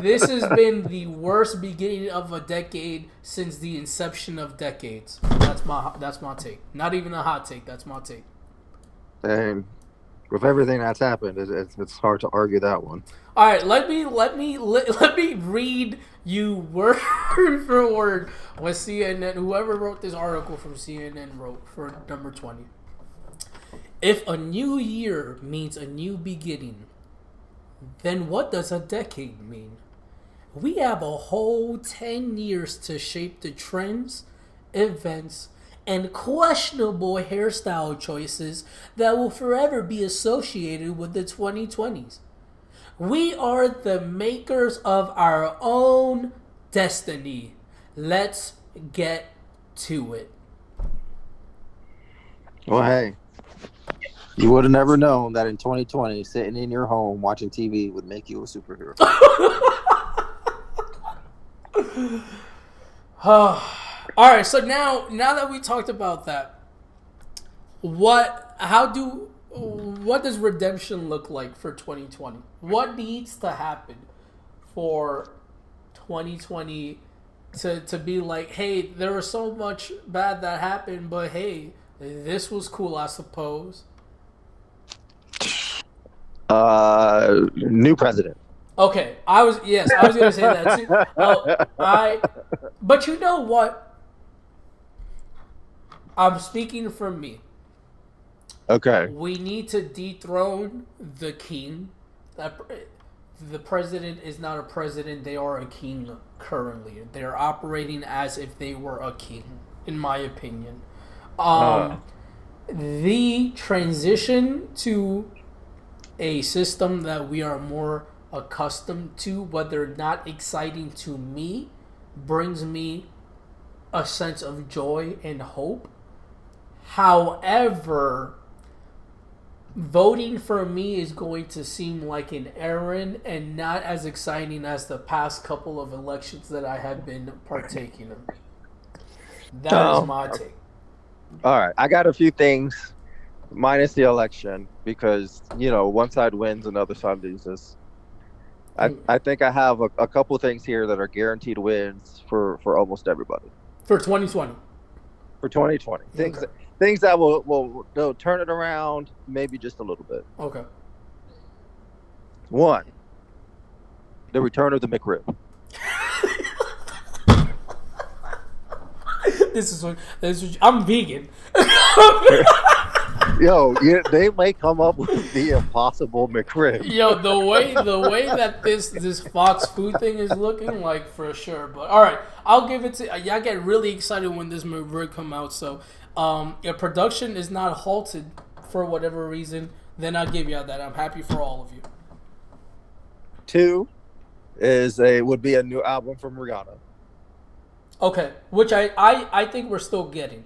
this has been the worst beginning of a decade since the inception of decades. That's my take. Not even a hot take. That's my take. And with everything that's happened, it's hard to argue that one. All right, let me read you word for word what CNN, whoever wrote this article from CNN, wrote for number 20. If a new year means a new beginning, then what does a decade mean? We have a whole 10 years to shape the trends, events, and questionable hairstyle choices that will forever be associated with the 2020s. We are the makers of our own destiny. Let's get to it. Well, hey, you would have never known that in 2020, sitting in your home watching TV would make you a superhero. All right, so now that we talked about that, what does redemption look like for 2020? What needs to happen for 2020 to be like, hey, there was so much bad that happened, but hey, this was cool, I suppose. New president. Okay, I was gonna say that too. But you know what? I'm speaking for me. Okay. We need to dethrone the king. The president is not a president; they are a king currently. They're operating as if they were a king, in my opinion. The transition to a system that we are more accustomed to, whether not exciting to me, brings me a sense of joy and hope. However, voting for me is going to seem like an errand and not as exciting as the past couple of elections that I have been partaking in. That is my take. All right. I got a few things minus the election because, one side wins, another side loses. I think I have a couple things here that are guaranteed wins for almost everybody. For 2020. For 2020. Things that will they'll turn it around maybe just a little bit. Okay. One, the return of the McRib. This is what I'm vegan. Yo, they may come up with the impossible McRib. Yo, the way that this Fox food thing is looking, like, for sure. But all right, I'll give it to y'all. Get really excited when this McRib come out. So, if production is not halted for whatever reason, then I'll give y'all that. I'm happy for all of you. Two would be a new album from Rihanna. Okay, which I think we're still getting.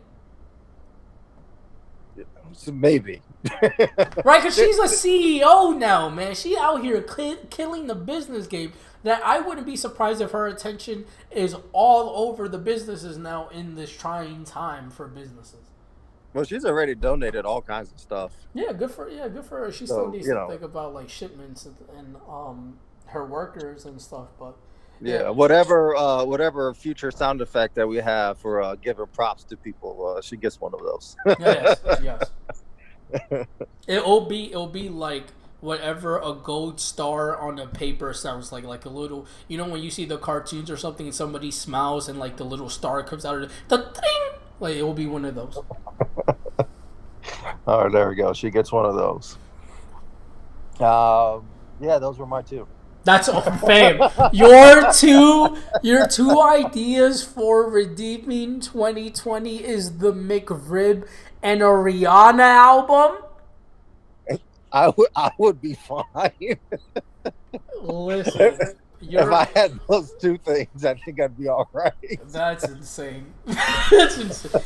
Maybe. Right, because she's a CEO now, man. She out here killing the business game. That I wouldn't be surprised if her attention is all over the businesses now in this trying time for businesses. Well, she's already donated all kinds of stuff. Yeah, good for her. She still needs to think about like shipments and her workers and stuff. But yeah, whatever future sound effect that we have for giving props to people, she gets one of those. Yes. It'll be like whatever a gold star on a paper sounds like a little, when you see the cartoons or something and somebody smiles and like the little star comes out of the thing, like it will be one of those. All right, there we go. She gets one of those. Yeah, those were my two. That's fame. Your two ideas for redeeming 2020 is the McRib and a Rihanna album. I would be fine. Listen, If I had those two things, I think I'd be all right. That's insane. That's insane.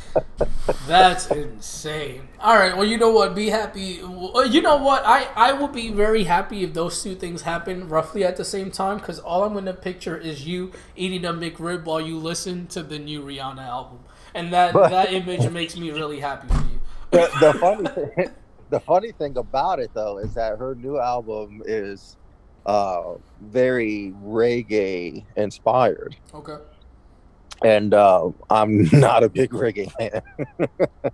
That's insane. All right. Well, you know what? Be happy. You know what? I will be very happy if those two things happen roughly at the same time, because all I'm going to picture is you eating a McRib while you listen to the new Rihanna album, and that image makes me really happy for you. The funny thing about it though is that her new album is very reggae inspired. Okay. And I'm not a big reggae fan.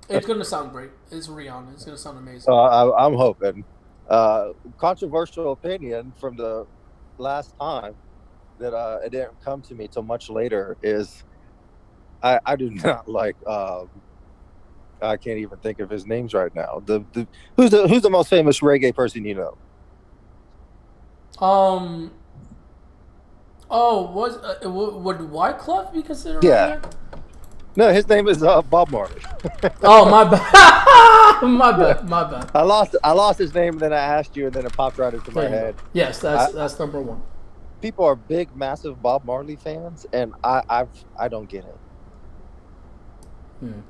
It's gonna sound great. It's Rihanna. It's gonna sound amazing. I'm hoping. Controversial opinion from the last time that it didn't come to me till much later is I do not like. I can't even think of his names right now. Who's the most famous reggae person you know? Oh, would Wyclef be considered? Yeah. No, his name is Bob Marley. Oh, my bad. my bad. I lost his name, and then I asked you, and then it popped right into my head. Yes, that's number one. People are big, massive Bob Marley fans, and I don't get it.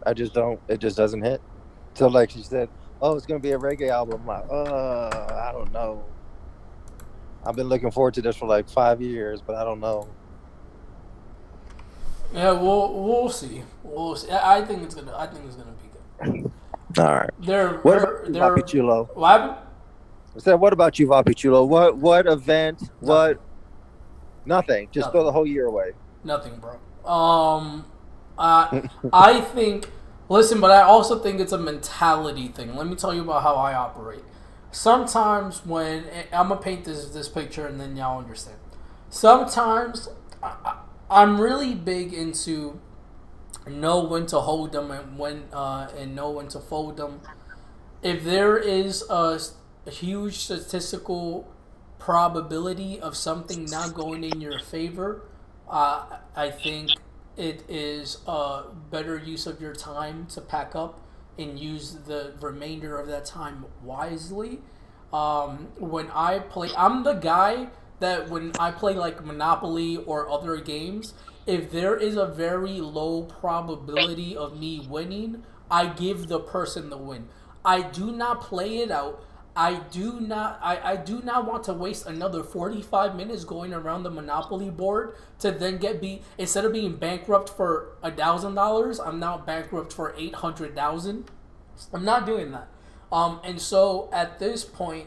I just don't. It just doesn't hit. So, like she said, oh, it's gonna be a reggae album. I'm like, I don't know. I've been looking forward to this for like 5 years, but I don't know. Yeah, we'll see. We'll see. I think it's gonna be good. All right. What about Vapi Chulo? What happened? I said, what about you, Vapi Chulo? What event? Nothing. What? Nothing. Just throw the whole year away. Nothing, bro. I think. Listen, but I also think it's a mentality thing. Let me tell you about how I operate. Sometimes when I'm gonna paint this picture, and then y'all understand. Sometimes I'm really big into know when to hold them and know when to fold them. If there is a huge statistical probability of something not going in your favor, I think it is a better use of your time to pack up and use the remainder of that time wisely. When I play, I'm the guy that when I play like Monopoly or other games, if there is a very low probability of me winning, I give the person the win. I do not play it out. I do not want to waste another 45 minutes going around the Monopoly board to then instead of being bankrupt for $1,000, I'm now bankrupt for 800,000. I'm not doing that. And so at this point,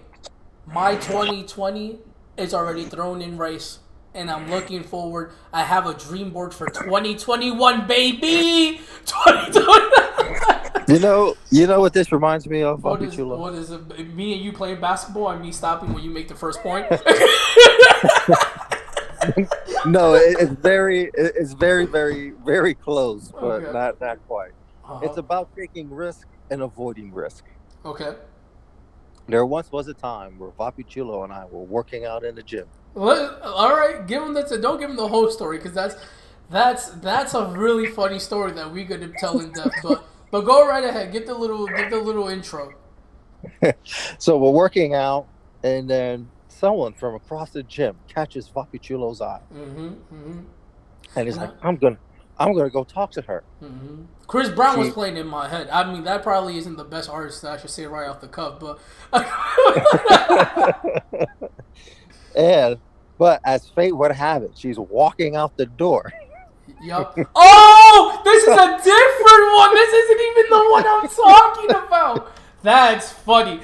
my 2020 is already thrown in race, and I'm looking forward. I have a dream board for 2021, baby. 2020. You know what this reminds me of, What Vapi Chulo? What is it? Me and you playing basketball, and me stopping when you make the first point. No, it's very, very, very close, but Okay. not quite. It's about taking risk and avoiding risk. Okay. There once was a time where Vapi Chulo and I were working out in the gym. All right, give him that. Don't give him the whole story, because that's a really funny story that we're gonna tell in depth. But go right ahead. Get the little intro. So we're working out, and then someone from across the gym catches Vapi Chulo's eye, and he's like, "I'm gonna go talk to her." Chris Brown was playing in my head. I mean, that probably isn't the best artist that I should say right off the cuff, but. But as fate would have it, she's walking out the door. Yup. Oh, this is a different one. This isn't even the one I'm talking about. That's funny.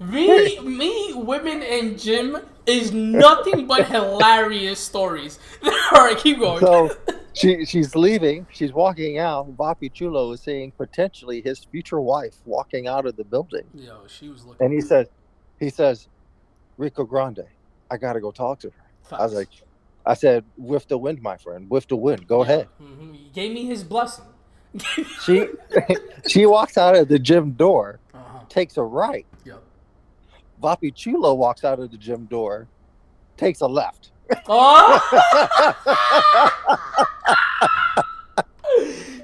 Me, women, and gym is nothing but hilarious stories. All right, keep going. So she's leaving. She's walking out. Vapi Chulo is seeing potentially his future wife walking out of the building. Yo, she was looking. And he says, He says, Rico Grande, I gotta go talk to her. I was Facts. like, I said, with the wind, my friend, with the wind. Go Yeah. ahead. He gave me his blessing. She she walks out of the gym door, Uh-huh. takes a right. Yep. Vapi Chulo walks out of the gym door, takes a left. Oh!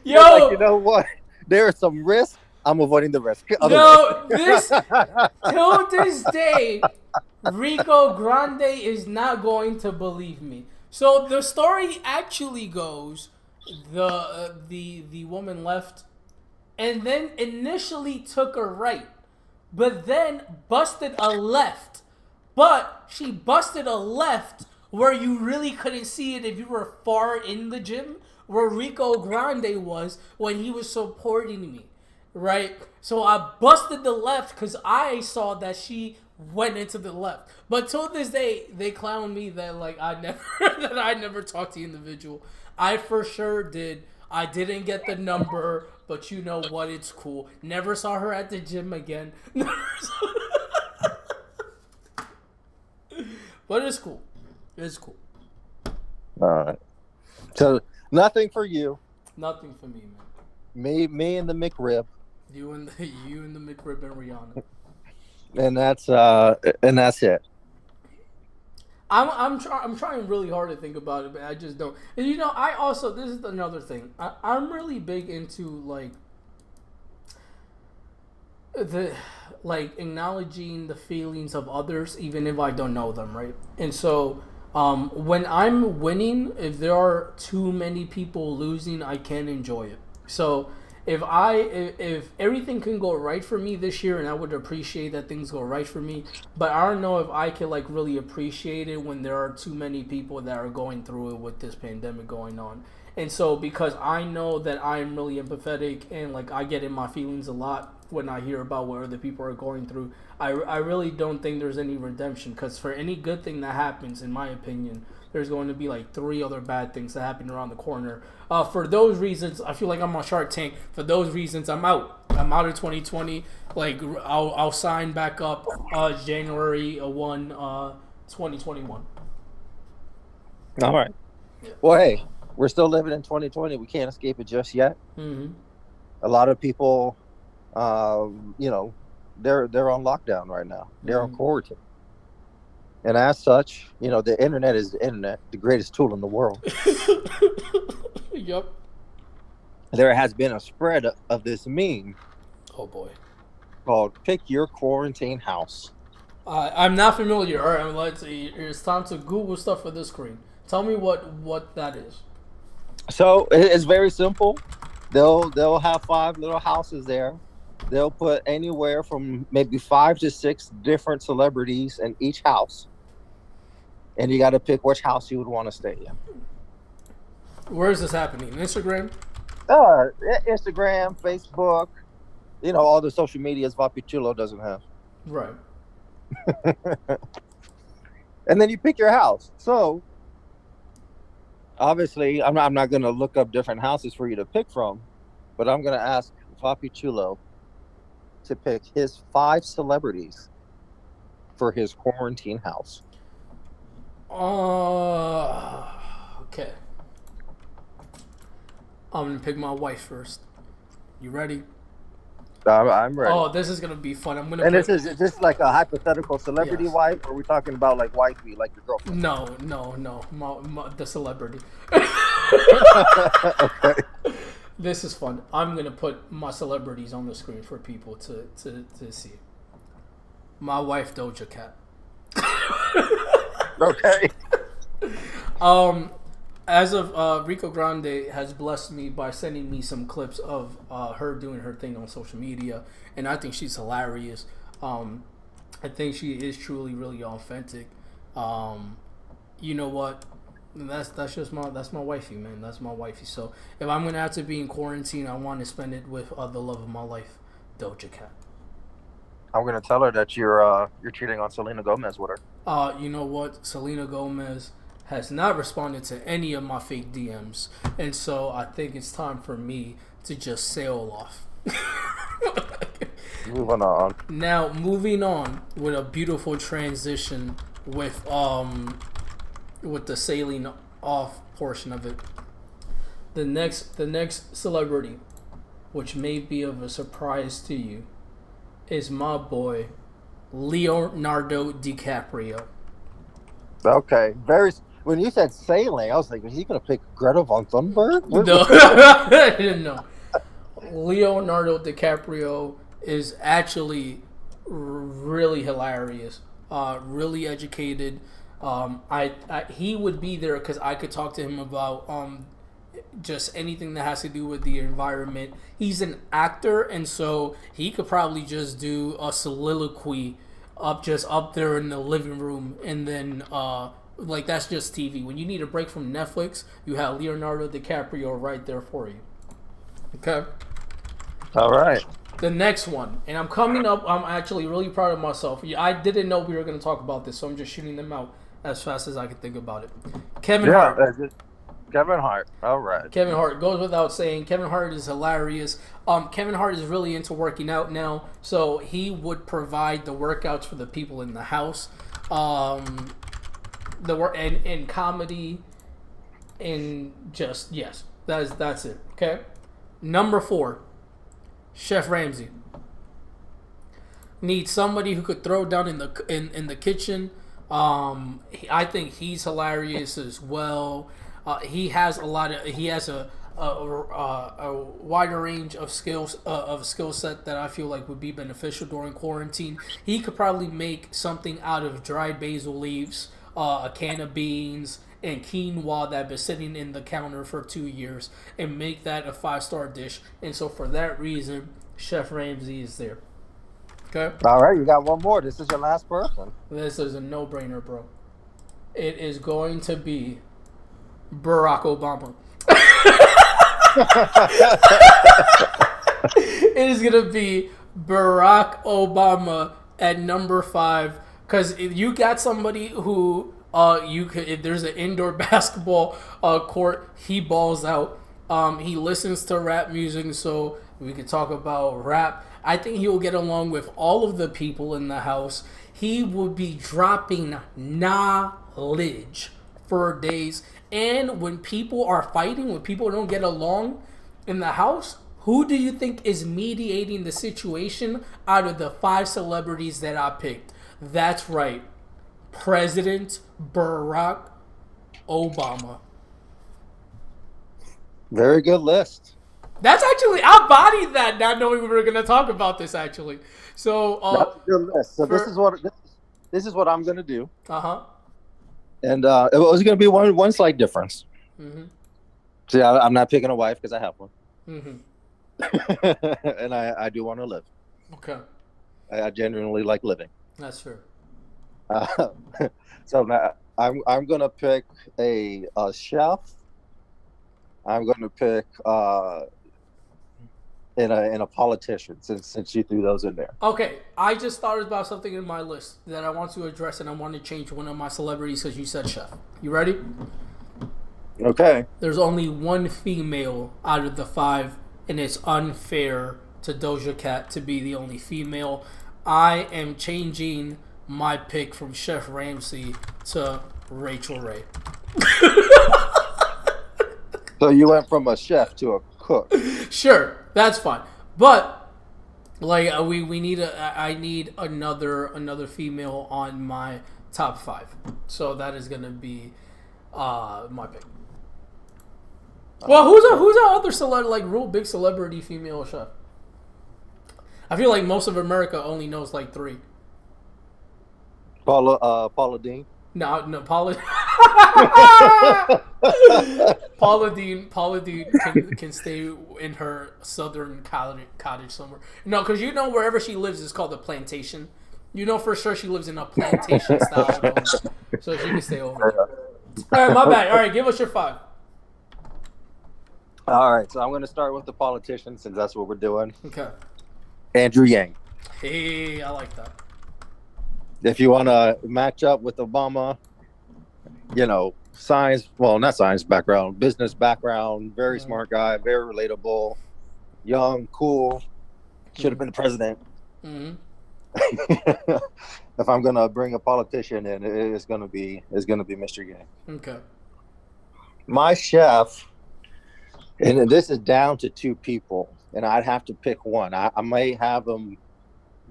He was like, you Yo, know what? There is some risk. I'm avoiding the risk. Other way. no, this till this day, Rico Grande is not going to believe me. So the story actually goes, the woman left, and then initially took a right, but then busted a left. But she busted a left where you really couldn't see it if you were far in the gym, where Rico Grande was when he was supporting me, right? So I busted the left because I saw that she went into the left. But till this day, they clown me that like I never that I never talked to the individual. I for sure did. I didn't get the number, but you know what? It's cool. Never saw her at the gym again. But it's cool. It's cool. All right. So nothing for you. Nothing for me, man. Me and the McRib. You and the McRib and Rihanna. And that's it. I'm trying really hard to think about it, but I just don't. And you know, I also this is another thing. I'm really big into the like acknowledging the feelings of others, even if I don't know them, right? And so, when I'm winning, if there are too many people losing, I can't enjoy it. So if everything can go right for me this year, and I would appreciate that things go right for me, but I don't know if I can like really appreciate it when there are too many people that are going through it with this pandemic going on. And so because I know that I'm really empathetic and like I get in my feelings a lot when I hear about what other people are going through, I really don't think there's any redemption, because for any good thing that happens, in my opinion, there's going to be like three other bad things that happen around the corner. For those reasons, I feel like I'm on Shark Tank. For those reasons, I'm out. I'm out of 2020. Like I'll sign back up January 1, 2021. All right. Yeah. Well, hey, we're still living in 2020. We can't escape it just yet. Mm-hmm. A lot of people, they're on lockdown right now. They're on quarantine. And as such, the internet is the internet, the greatest tool in the world. Yep. There has been a spread of this meme. Oh boy. Called "Pick Your Quarantine House." I'm not familiar. All right, let's see. It's time to Google stuff for this screen. Tell me what that is. So it's very simple. They'll have 5 little houses there. They'll put anywhere from maybe 5 to 6 different celebrities in each house, and you got to pick which house you would want to stay in. Where is this happening? Instagram? Instagram, Facebook, all the social medias Vapi Chulo doesn't have. Right. And then you pick your house. So obviously, I'm not going to look up different houses for you to pick from, but I'm going to ask Vapi Chulo to pick his 5 celebrities for his quarantine house. Okay. I'm gonna pick my wife first. You ready? I'm ready. Oh, this is gonna be fun. And is this like a hypothetical celebrity wife, or are we talking about like wifey, like your girlfriend? No. The celebrity. Okay. This is fun. I'm gonna put my celebrities on the screen for people to see. My wife, Doja Cat. Okay. As of Rico Grande has blessed me by sending me some clips of her doing her thing on social media, and I think she's hilarious. I think she is truly really authentic. You know what? That's my wifey, man. That's my wifey. So if I'm gonna have to be in quarantine, I want to spend it with the love of my life, Doja Cat. I'm gonna tell her that you're cheating on Selena Gomez with her. You know what? Selena Gomez has not responded to any of my fake DMs, and so I think it's time for me to just sail off. Moving on. Now, moving on with a beautiful transition with the sailing off portion of it. The next celebrity, which may be of a surprise to you, is my boy Leonardo DiCaprio. Okay. When you said sailing, I was like, is he going to pick Greta von Thunberg? No, no. Leonardo DiCaprio is actually really hilarious, really educated. He would be there because I could talk to him about just anything that has to do with the environment. He's an actor, and so he could probably just do a soliloquy up there in the living room, and then like that's just TV. When you need a break from Netflix, you have Leonardo DiCaprio right there for you. Okay. All right. The next one, and I'm actually really proud of myself. I didn't know we were going to talk about this, so I'm just shooting them out as fast as I can think about it. Kevin Hart. Kevin Hart. All right. Kevin Hart goes without saying. Kevin Hart is hilarious. Kevin Hart is really into working out now, so he would provide the workouts for the people in the house. The work and comedy, and just yes, that's it. Okay. Number 4, Chef Ramsay. Need somebody who could throw down in the kitchen. I think he's hilarious as well. He has a wider range of skills of skill set that I feel like would be beneficial during quarantine. He could probably make something out of dried basil leaves, a can of beans, and quinoa that been sitting in the counter for 2 years, and make that a 5-star dish. And so for that reason, Chef Ramsay is there. Okay. All right, you got one more. This is your last person. This is a no-brainer, bro. It is going to be Barack Obama. It is going to be Barack Obama at number 5, because you got somebody who if there's an indoor basketball court, he balls out. He listens to rap music, so we could talk about rap. I think he will get along with all of the people in the house. He will be dropping knowledge for days. And when people are fighting, when people don't get along in the house, who do you think is mediating the situation out of the 5 celebrities that I picked? That's right. President Barack Obama. Very good list. That's actually, I bodied that, not knowing we were going to talk about this, actually. So, that's a good list. So this is what I'm going to do. Uh-huh. And it was going to be one slight difference. Mm-hmm. See, I'm not picking a wife because I have one. Mm-hmm. And I do want to live. Okay. I genuinely like living. That's fair. So now I'm going to pick a chef. I'm going to pick in a politician, since you threw those in there. Okay, I just thought about something in my list that I want to address, and I want to change one of my celebrities because you said chef. You ready? Okay. There's only one female out of the 5, and it's unfair to Doja Cat to be the only female. I am changing my pick from Chef Ramsay to Rachel Ray. So you went from a chef to a cook. Sure, that's fine. But like we need I need another female on my top 5. So that is gonna be my pick. Well, who's our other like real big celebrity female chef? I feel like most of America only knows like 3. Paula Dean. No, Paula Dean can stay in her southern cottage somewhere. No, because wherever she lives is called a plantation. You know for sure she lives in a plantation style home, so she can stay over there. All right, my bad. All right, give us your 5. All right, so I'm going to start with the politician since that's what we're doing. Okay. Andrew Yang. Hey, I like that. If you want to match up with Obama, not science background, business background, very smart guy, very relatable, young, cool, should have been the president. Mm-hmm. If I'm gonna bring a politician in, it's gonna be Mr. Yang. Okay. My chef, and this is down to two people, and I'd have to pick one. I may have them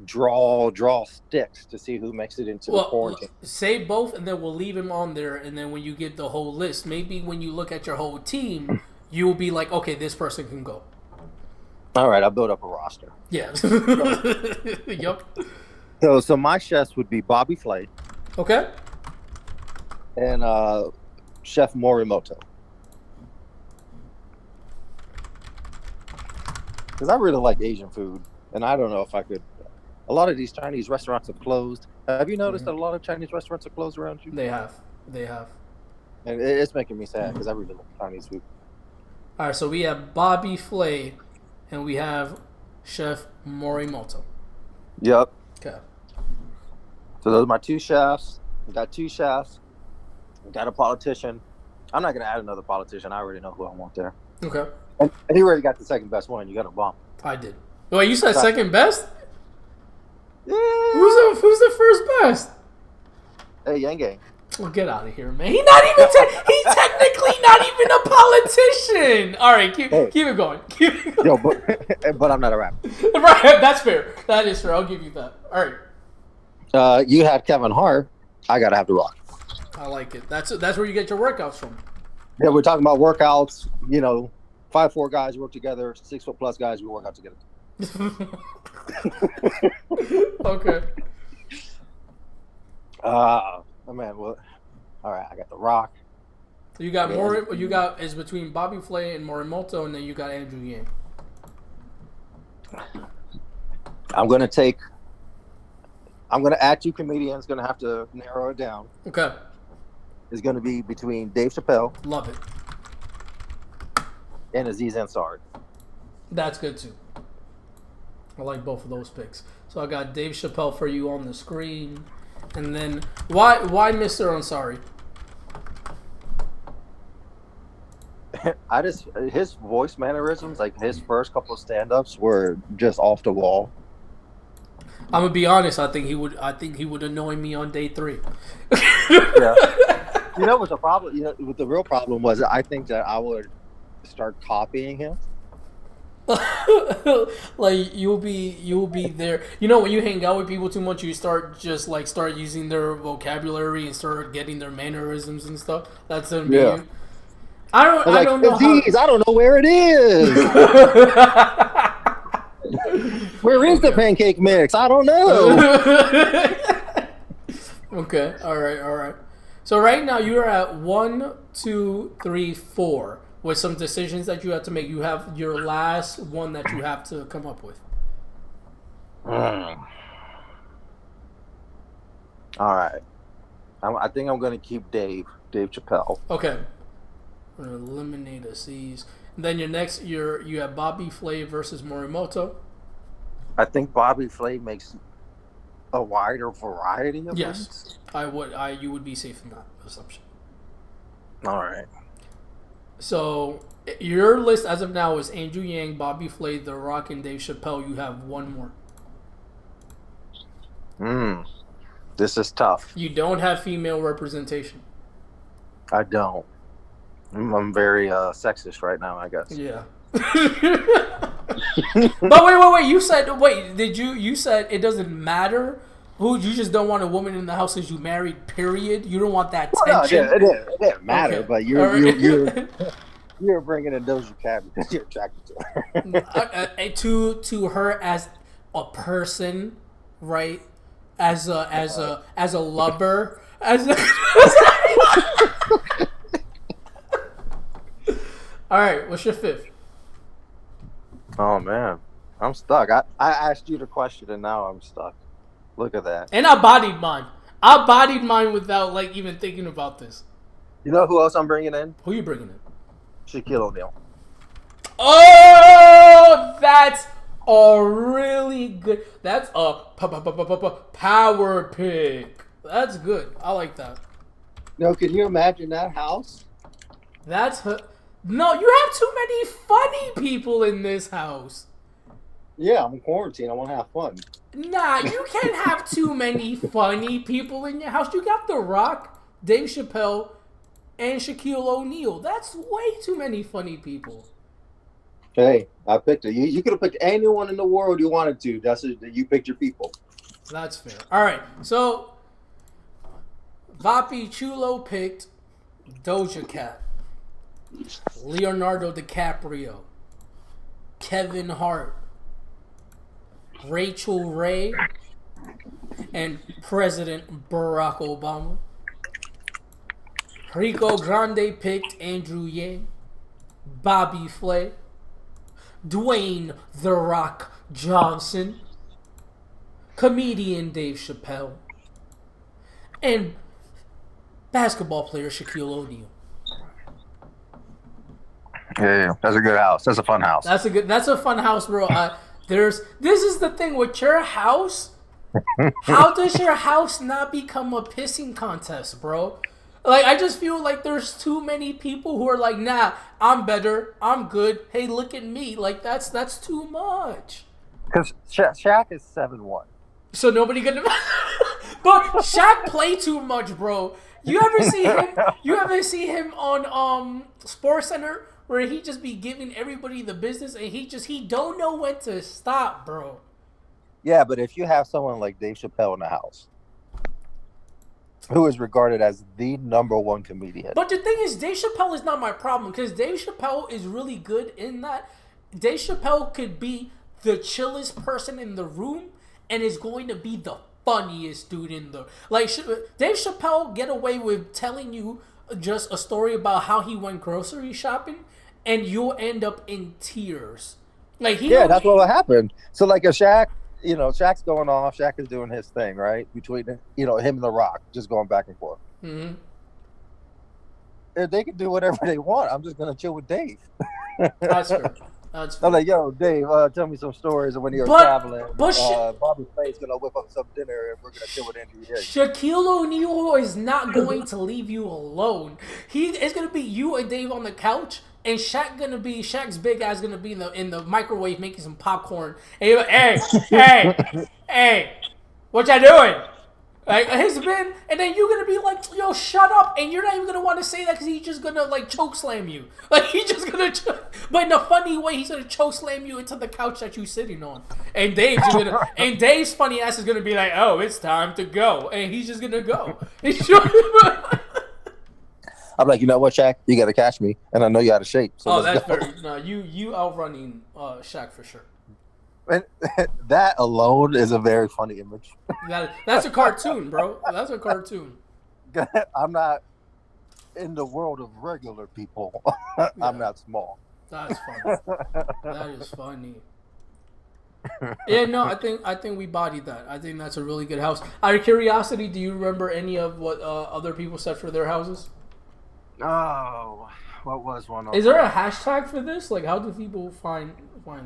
draw sticks to see who makes it into the Well, quarantine. say both, and then we'll leave him on there. And then when you get the whole list, maybe when you look at your whole team, you will be like, okay, this person can go. All right, I'll build up a roster. Yeah. Yep. So my chefs would be Bobby Flay Okay. and Chef Morimoto. Because I really like Asian food, and I don't know if I could. A lot of these Chinese restaurants have closed. Have you noticed that a lot of Chinese restaurants are closed around you? They have. They have. And it's making me sad because I really like Chinese food. All right. So we have Bobby Flay, and we have Chef Morimoto. Yep. Okay. So those are my two chefs. We got two chefs. We got a politician. I'm not going to add another politician. I already know who I want there. Okay. And he already got the second best one. You got Obama. I did. Wait, you said second best? Yeah. Who's the first best? Hey, Yang Gang. Well, get out of here, man. He's not even. He's technically not even a politician. All right, keep it going. Keep it going. Yo, but I'm not a rapper. Right, that's fair. That is fair. I'll give you that. All right. You had Kevin Hart. I got to have The Rock. I like it. That's where you get your workouts from. Yeah, we're talking about workouts. 5'4" guys work together. 6 foot plus guys, we work out together. Okay. Man, well, all right. I got The Rock. You got more. You got is between Bobby Flay and Morimoto, and then you got Andrew Yang. I'm gonna add two comedians. Gonna have to narrow it down. Okay. It's gonna be between Dave Chappelle Love it. and Aziz Ansari. That's good too. I like both of those picks. So I got Dave Chappelle for you on the screen, and then why Mr. Ansari? His voice mannerisms, like his first couple of stand-ups, were just off the wall. I'm gonna be honest. I think he would annoy me on day 3. Yeah. What the problem? What the real problem was? I think that I would start copying him. Like you'll be there. When you hang out with people too much, you start using their vocabulary and start getting their mannerisms and stuff. That's gonna be you. I don't know. I don't know where it is. Where is the pancake mix? I don't know. Okay. All right. So right now you are at 1, 2, 3, 4 with some decisions that you have to make. You have your last one that you have to come up with. All right. I think I'm going to keep Dave Chappelle. Okay. We're going to eliminate Aziz. And then you have Bobby Flay versus Morimoto. I think Bobby Flay makes a wider variety of things. You would be safe in that assumption. All right. So your list as of now is Andrew Yang, Bobby Flay, The Rock, and Dave Chappelle. You have one more. This is tough. You don't have female representation. I don't. I'm very sexist right now, I guess. Yeah. But wait. You said it doesn't matter who. You just don't want a woman in the house because you married. Period. You don't want that tension. No, it didn't matter. Okay. But you're bringing in Doja Cat because you're attracted to her. To her as a person, right? As a lover, All right, what's your 5th? Oh man, I'm stuck. I asked you the question and now I'm stuck. Look at that. And I bodied mine. I bodied mine without even thinking about this. You know who else I'm bringing in? Who you bringing in? Shaquille O'Neal. Oh, that's a really good. That's a power pick. That's good. I like that. Can you imagine that house? No, you have too many funny people in this house. Yeah, I'm in quarantine. I want to have fun. Nah, you can't have too many funny people in your house. You got The Rock, Dave Chappelle, and Shaquille O'Neal. That's way too many funny people. Hey, I picked it. You could have picked anyone in the world you wanted to. That's it. You picked your people. That's fair. All right, so Vapi Chulo picked Doja Cat, Leonardo DiCaprio, Kevin Hart, Rachel Ray, and President Barack Obama. Rico Grande picked Andrew Yang, Bobby Flay, Dwayne The Rock Johnson, comedian Dave Chappelle, and basketball player Shaquille O'Neal. Yeah, that's a good house. That's a fun house. That's a fun house, bro. This is the thing with your house. How does your house not become a pissing contest, bro? Like, I just feel like there's too many people who are like, nah, I'm better, I'm good. Hey, look at me. Like, that's too much. Because Shaq is 7-1. So nobody gonna. But Shaq play too much, bro. You ever see him? You ever see him on Sports Center where he just be giving everybody the business and he don't know when to stop, bro. Yeah, but if you have someone like Dave Chappelle in the house, who is regarded as the #1 comedian. But the thing is, Dave Chappelle is not my problem because Dave Chappelle is really good in that. Dave Chappelle could be the chillest person in the room and is going to be the funniest dude in the like. Dave Chappelle get away with telling you just a story about how he went grocery shopping, and you'll end up in tears. Like that's what will happen. So like a Shaq, Shaq's going off. Shaq is doing his thing, right? Between him and The Rock, just going back and forth. Mm-hmm. If they can do whatever they want, I'm just gonna chill with Dave. That's fair. That's fair. I'm like, yo, Dave, tell me some stories of when you were traveling. Bobby Flay's gonna whip up some dinner and we're gonna chill with Andrew Yang. Shaquille O'Neal is not going to leave you alone. It's gonna be you and Dave on the couch, and Shaq's big ass gonna be in the microwave making some popcorn. And you're like, hey, what y'all doing? Like his been, and then you're gonna be like, yo, shut up, and you're not even gonna want to say that because he's just gonna like choke slam you. Like he's just gonna, but in a funny way, he's gonna choke slam you into the couch that you're sitting on. And Dave's funny ass is gonna be like, oh, it's time to go, and he's just gonna go. I'm like, you know what, Shaq, you gotta catch me, and I know you out of shape. So that's very no. You outrunning Shaq for sure. And that alone is a very funny image. That's a cartoon, bro. That's a cartoon. I'm not in the world of regular people. I'm not small. That's funny. That is funny. Yeah, no, I think we bodied that. I think that's a really good house. Out of curiosity, do you remember any of what other people said for their houses? Oh, what was one? Is there a hashtag for this? Like, how do people find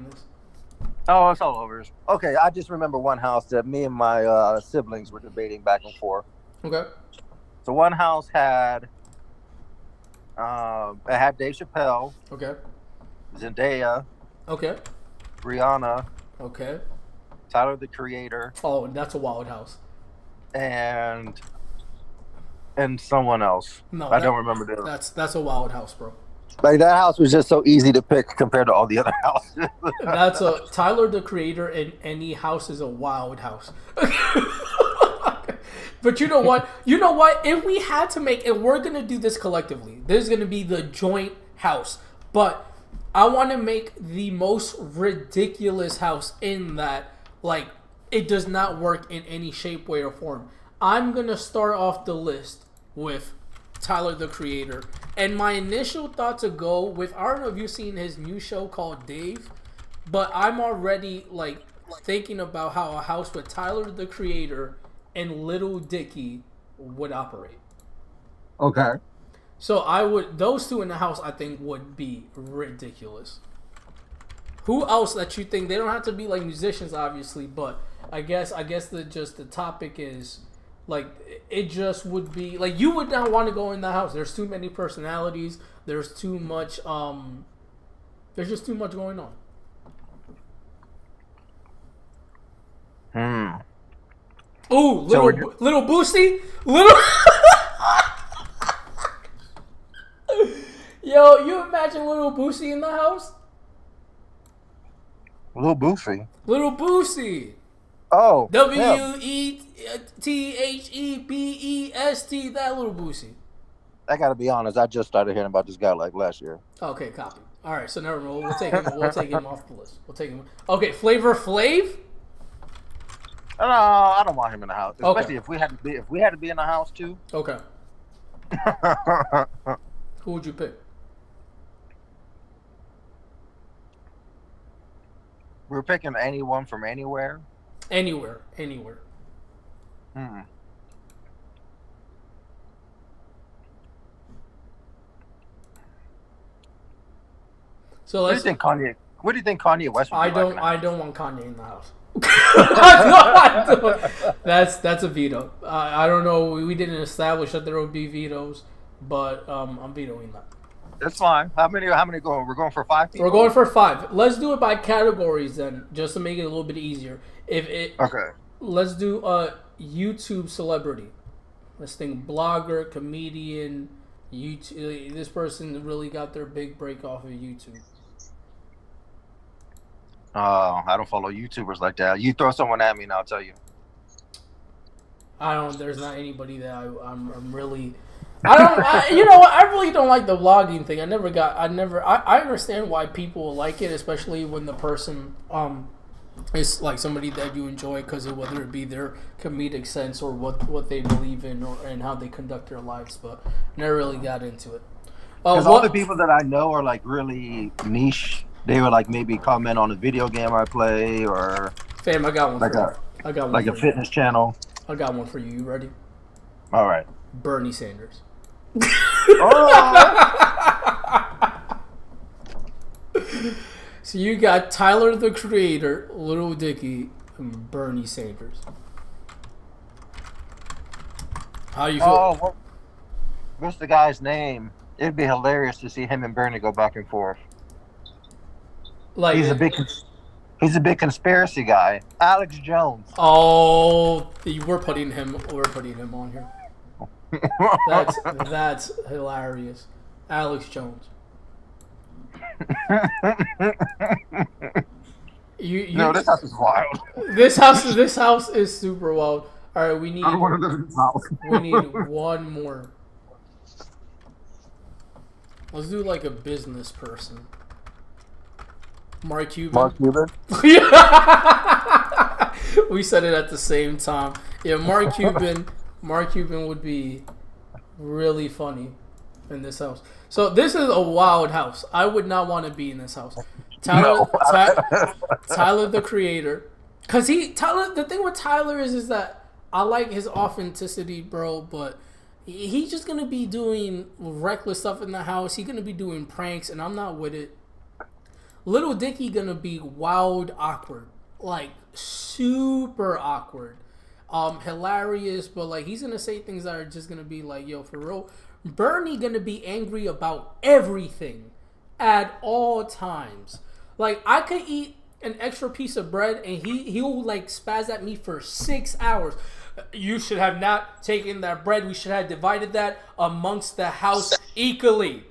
this? Oh, it's all over. Okay, I just remember one house that me and my siblings were debating back and forth. Okay. So one house had Dave Chappelle. Okay. Zendaya. Okay. Rihanna. Okay. Tyler the Creator. Oh, that's a wild house. And someone else. No, I don't remember them. That's a wild house, bro. Like that house was just so easy to pick compared to all the other houses. That's Tyler the Creator in any house is a wild house. But you know what? If we had to make, and we're gonna do this collectively, there's gonna be the joint house. But I want to make the most ridiculous house in that, like, it does not work in any shape, way, or form. I'm gonna start off the list with Tyler the Creator. And my initial thought to go with, I don't know if you've seen his new show called Dave, but I'm already like thinking about how a house with Tyler the Creator and Little Dicky would operate. Okay. So those two in the house I think would be ridiculous. Who else that you think, they don't have to be like musicians obviously, but I guess the topic is like, it just would be like, you would not want to go in the house. There's too many personalities. There's too much. There's just too much going on. Hmm. Ooh, So little Boosie, little. Yo, you imagine little Boosie in the house? Little Boofy. Little Boosie. Oh, him. WETHEBEST. That little Boosie. I gotta be honest. I just started hearing about this guy like last year. Okay, copy. All right, so never mind. We'll take him. We'll take him off the list. We'll take him. Okay, Flavor Flav. No, I don't want him in the house, Okay. especially if we had to be in the house too. Okay. Who would you pick? We're picking anyone from anywhere. Anywhere. Anywhere. Hmm. So What do you let's. think Kanye? What do you think Kanye West would be like in the I house? don't want Kanye in the house. No, I don't. That's a veto. I don't know. We didn't establish that there would be vetoes, but I'm vetoing that. That's fine. How many? How many going? We're going for five We're people. going for 5. Let's do it by categories then, just to make it a little bit easier. If it, Okay. let's do a YouTube celebrity. Let's think blogger, comedian, YouTube. This person really got their big break off of YouTube. I don't follow YouTubers like that. You throw someone at me, and I'll tell you. I don't. There's not anybody that I'm really. I don't. You know what? I really don't like the vlogging thing. I understand why people like it, especially when the person is like somebody that you enjoy because of whether it be their comedic sense or what they believe in and how they conduct their lives. But never really got into it. Because all the people that I know are like really niche. They would like maybe comment on a video game I play or Fam, I got one like for a you. I got one like for a you. fitness channel. I got one for you. You ready? All right. Bernie Sanders. Oh. So you got Tyler the Creator, Little Dicky, and Bernie Sanders. How do you feel? Oh, what's the guy's name? It'd be hilarious to see him and Bernie go back and forth. Like He's a big conspiracy guy. Alex Jones. oh, we're putting him on here. That's hilarious. Alex Jones. No, this house is wild. This house is super wild. All right, we need I don't want to live in this house. we need one more. Let's do like a business person. Mark Cuban. Mark Cuban. We said it at the same time. Yeah, Mark Cuban. Mark Cuban would be really funny in this house. So this is a wild house. I would not want to be in this house. Tyler, Tyler the Creator, because Tyler. The thing with Tyler is that I like his authenticity, bro. But he's just gonna be doing reckless stuff in the house. He's gonna be doing pranks, and I'm not with it. Little Dicky gonna be wild, awkward, like super awkward, hilarious. But like he's gonna say things that are just gonna be like, yo, for real. Bernie gonna be angry about everything at all times. Like I could eat an extra piece of bread and he'll like spaz at me for 6 hours. You should have not taken that bread. We should have divided that amongst the house equally.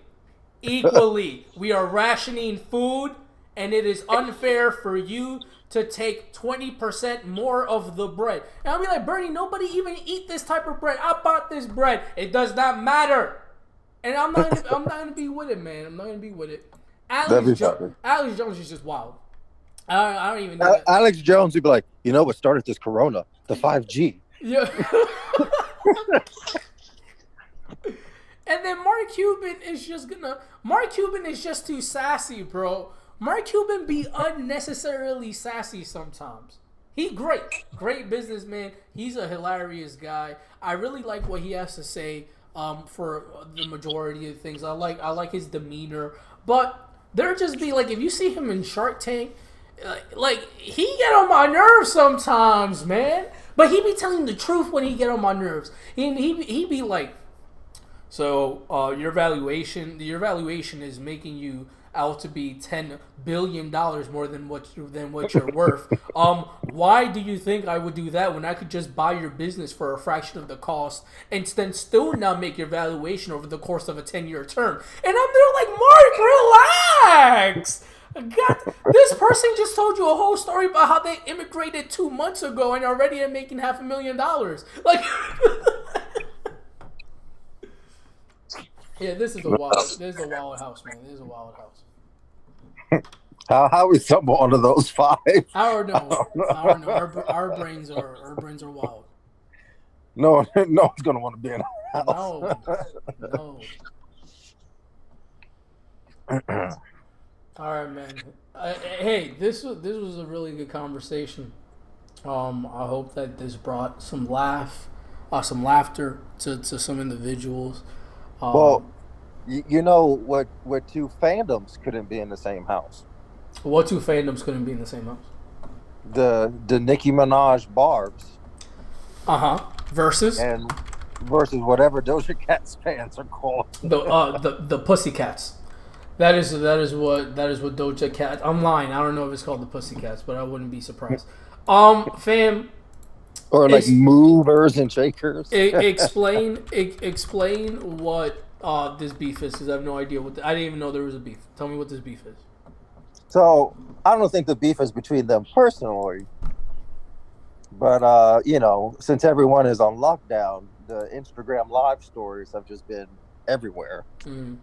Equally. We are rationing food and it is unfair for you to take 20% more of the bread. And I'll be like, Bernie, nobody even eat this type of bread. I bought this bread. It does not matter. And I'm not gonna be with it, man. I'm not gonna be with it. Alex Jones is just wild. I don't even know. Alex Jones would be like, you know what started this corona? The 5G. Yeah. And then Mark Cuban is just too sassy, bro. Mark Cuban be unnecessarily sassy sometimes. He great businessman. He's a hilarious guy. I really like what he has to say. For the majority of things, I like his demeanor. But there just be like if you see him in Shark Tank, like he get on my nerves sometimes, man. But he be telling the truth when he get on my nerves. And he be like, So your valuation is making you out to be $10 billion more than what you're worth. Why do you think I would do that when I could just buy your business for a fraction of the cost and then still not make your valuation over the course of a 10-year term? And I'm there like, Mark, relax. God, this person just told you a whole story about how they immigrated 2 months ago and already are making $500,000. Like. Yeah, this is a wild house, man. This is a wild house. How we stumble onto those five? I don't know. I don't know. Our brains are wild. No, no one's gonna want to be in a house. No. All right, man. Hey, this was a really good conversation. I hope that this brought some laughter to some individuals. Well, you know what two fandoms couldn't be in the same house? What two fandoms couldn't be in the same house? The Nicki Minaj Barb's versus whatever Doja Cat's fans are called. the Pussycats. That is what Doja Cat. I'm lying. I don't know if it's called the Pussycats, but I wouldn't be surprised. Fam. Or like movers and shakers. Explain what this beef is, because I have no idea I didn't even know there was a beef. Tell me what this beef is. So I don't think the beef is between them personally, but since everyone is on lockdown, the Instagram live stories have just been everywhere. Mm.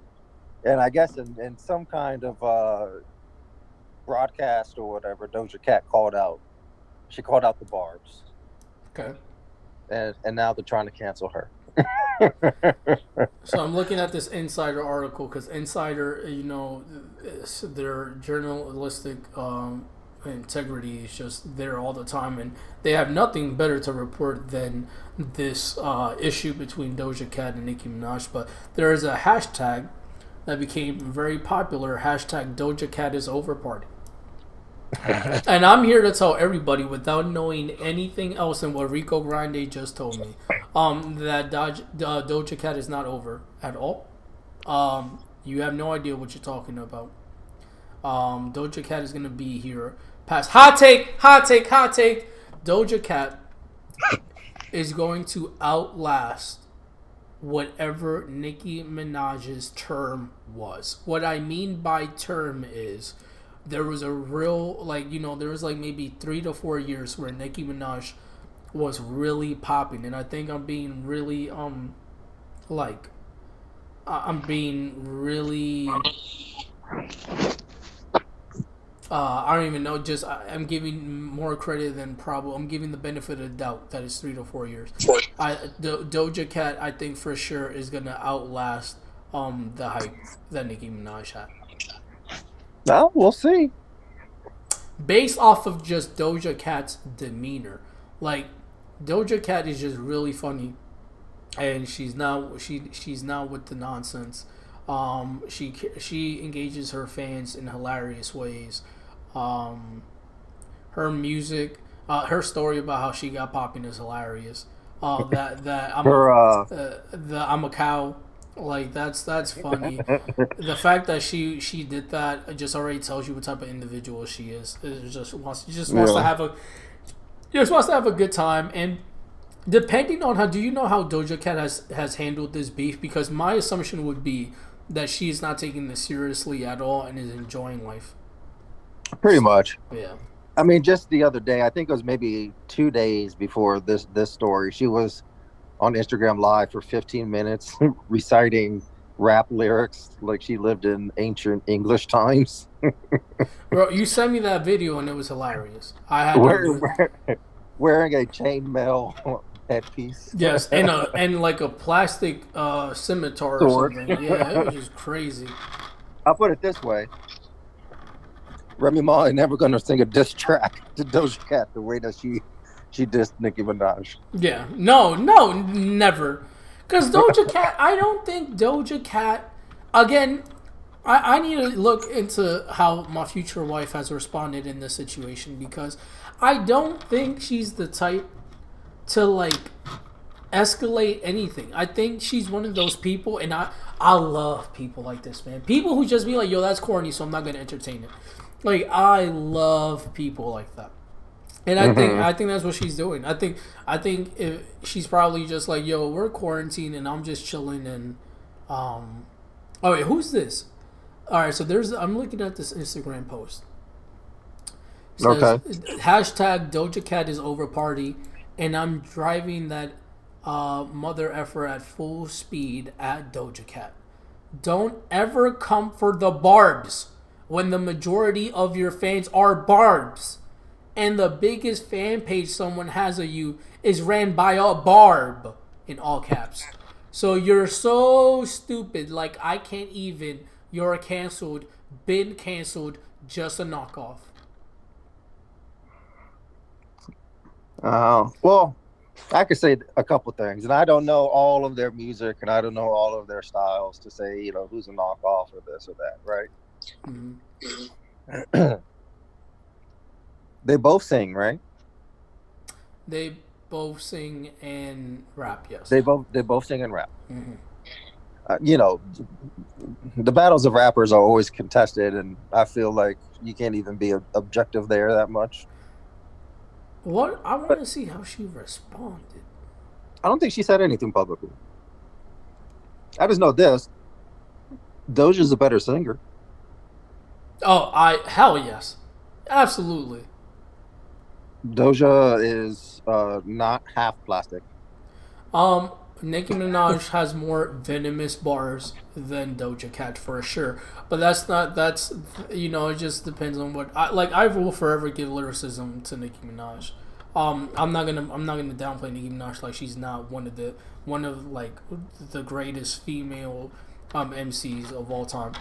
And I guess in some kind of broadcast or whatever, Doja Cat called out the Barb's. Okay. And now they're trying to cancel her. So I'm looking at this Insider article because Insider, their journalistic integrity is just there all the time, and they have nothing better to report than this issue between Doja Cat and Nicki Minaj. But there is a hashtag that became very popular, hashtag Doja Cat is over party. And I'm here to tell everybody, without knowing anything else than what Rico Grande just told me, that Doja Cat is not over at all. You have no idea what you're talking about. Doja Cat is gonna be here past hot take. Doja Cat is going to outlast whatever Nicki Minaj's term was. What I mean by term is, there was a real, there was maybe 3 to 4 years where Nicki Minaj was really popping, and I think I'm being really I don't even know. Just I'm giving more credit than probably. I'm giving the benefit of the doubt that it's 3 to 4 years. Doja Cat, I think for sure is gonna outlast the hype that Nicki Minaj had. No, we'll see. Based off of just Doja Cat's demeanor, Doja Cat is just really funny, and she's not with the nonsense. She engages her fans in hilarious ways. Her music, her story about how she got popping is hilarious. I'm a cow. That's funny. The fact that she did that just already tells you what type of individual she is. It just wants to have a good time. And depending on how, do you know how Doja Cat has handled this beef? Because my assumption would be that she's not taking this seriously at all and is enjoying life. Pretty much. Yeah. I mean, just the other day, I think it was maybe 2 days before this story, she was on Instagram Live for 15 minutes reciting rap lyrics like she lived in ancient English times. Bro, you sent me that video and it was hilarious. I had wearing a chainmail headpiece. Yes, and a plastic scimitar or something. Yeah, it was just crazy. I'll put it this way. Remy Ma ain't never gonna sing a diss track to Doja Cat the way that she dissed Nicki Minaj. Yeah, no, never. Because Doja Cat, I don't think Doja Cat. Again, I need to look into how my future wife has responded in this situation, because I don't think she's the type to escalate anything. I think she's one of those people, and I love people like this, man. People who just be like, "Yo, that's corny," so I'm not gonna entertain it. Like I love people like that. And Hmm. I think that's what she's doing. I think if she's probably just like, yo, we're quarantined and I'm just chilling and oh wait, who's this? All right, so there's I'm looking at this Instagram post. It says Okay. hashtag Doja Cat is over party, and I'm driving that mother effer at full speed at Doja Cat. Don't ever come for the barbs when the majority of your fans are barbs. And the biggest fan page someone has of you is ran by a barb in all caps. So you're so stupid. Like I can't even. You're canceled. Been canceled. Just a knockoff. Well, I could say a couple things, and I don't know all of their music, and I don't know all of their styles to say, who's a knockoff or this or that, right? Mm-hmm. They both sing, right? They both sing and rap. Yes. They both sing and rap. Mm-hmm. You know, the battles of rappers are always contested, and I feel like you can't even be objective there that much. What I want But to see how she responded. I don't think she said anything publicly. I just know this: Doja's a better singer. Oh, I hell yes, absolutely. Doja is not half plastic. Um, Nicki Minaj has more venomous bars than Doja Cat for sure, but that's not that's it just depends on what I like. I will forever give lyricism to Nicki Minaj. I'm not gonna downplay Nicki Minaj like she's not one of like the greatest female MCs of all time.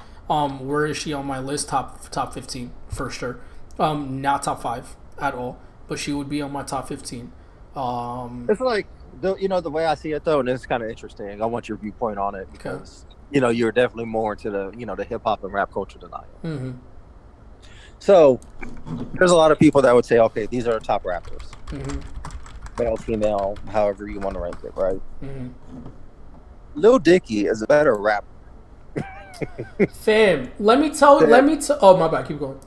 Where is she on my list? Top 15 for sure. Not top 5 at all, but she would be on my top 15. Um, It's like the way I see it though, and it's kind of interesting. I want your viewpoint on it okay. because you're definitely more into the hip hop and rap culture than I am. Mm-hmm. So there's a lot of people that would say, okay, these are the top rappers, Mm-hmm. male, female, however you want to rank it, right? Mm-hmm. Lil Dicky is a better rapper. Fam, let me tell. than- Let me tell. Oh my bad. Keep going.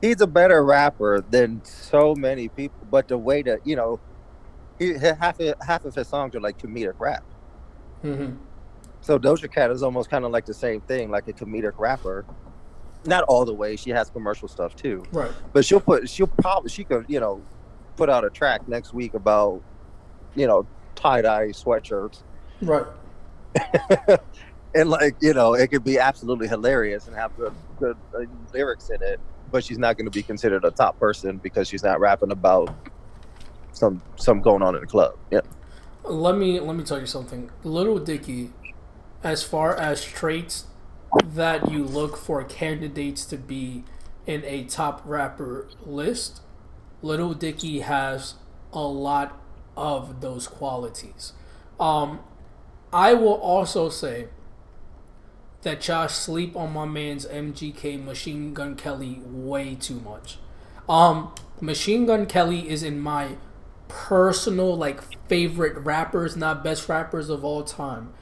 He's a better rapper than so many people, but the way that half of his songs are like comedic rap. Mm-hmm. So Doja Cat is almost kind of like the same thing, like a comedic rapper. Not all the way. She has commercial stuff too, Right. but she could put out a track next week about tie dye sweatshirts, Right. and it could be absolutely hilarious and have good lyrics in it. But she's not going to be considered a top person because she's not rapping about some going on in the club. Yeah. Let me tell you something. Little Dicky, as far as traits that you look for candidates to be in a top rapper list, Little Dicky has a lot of those qualities. Um, I will also say that y'all sleep on my man's MGK Machine Gun Kelly way too much. Machine Gun Kelly is in my personal like favorite rappers, not best rappers of all time,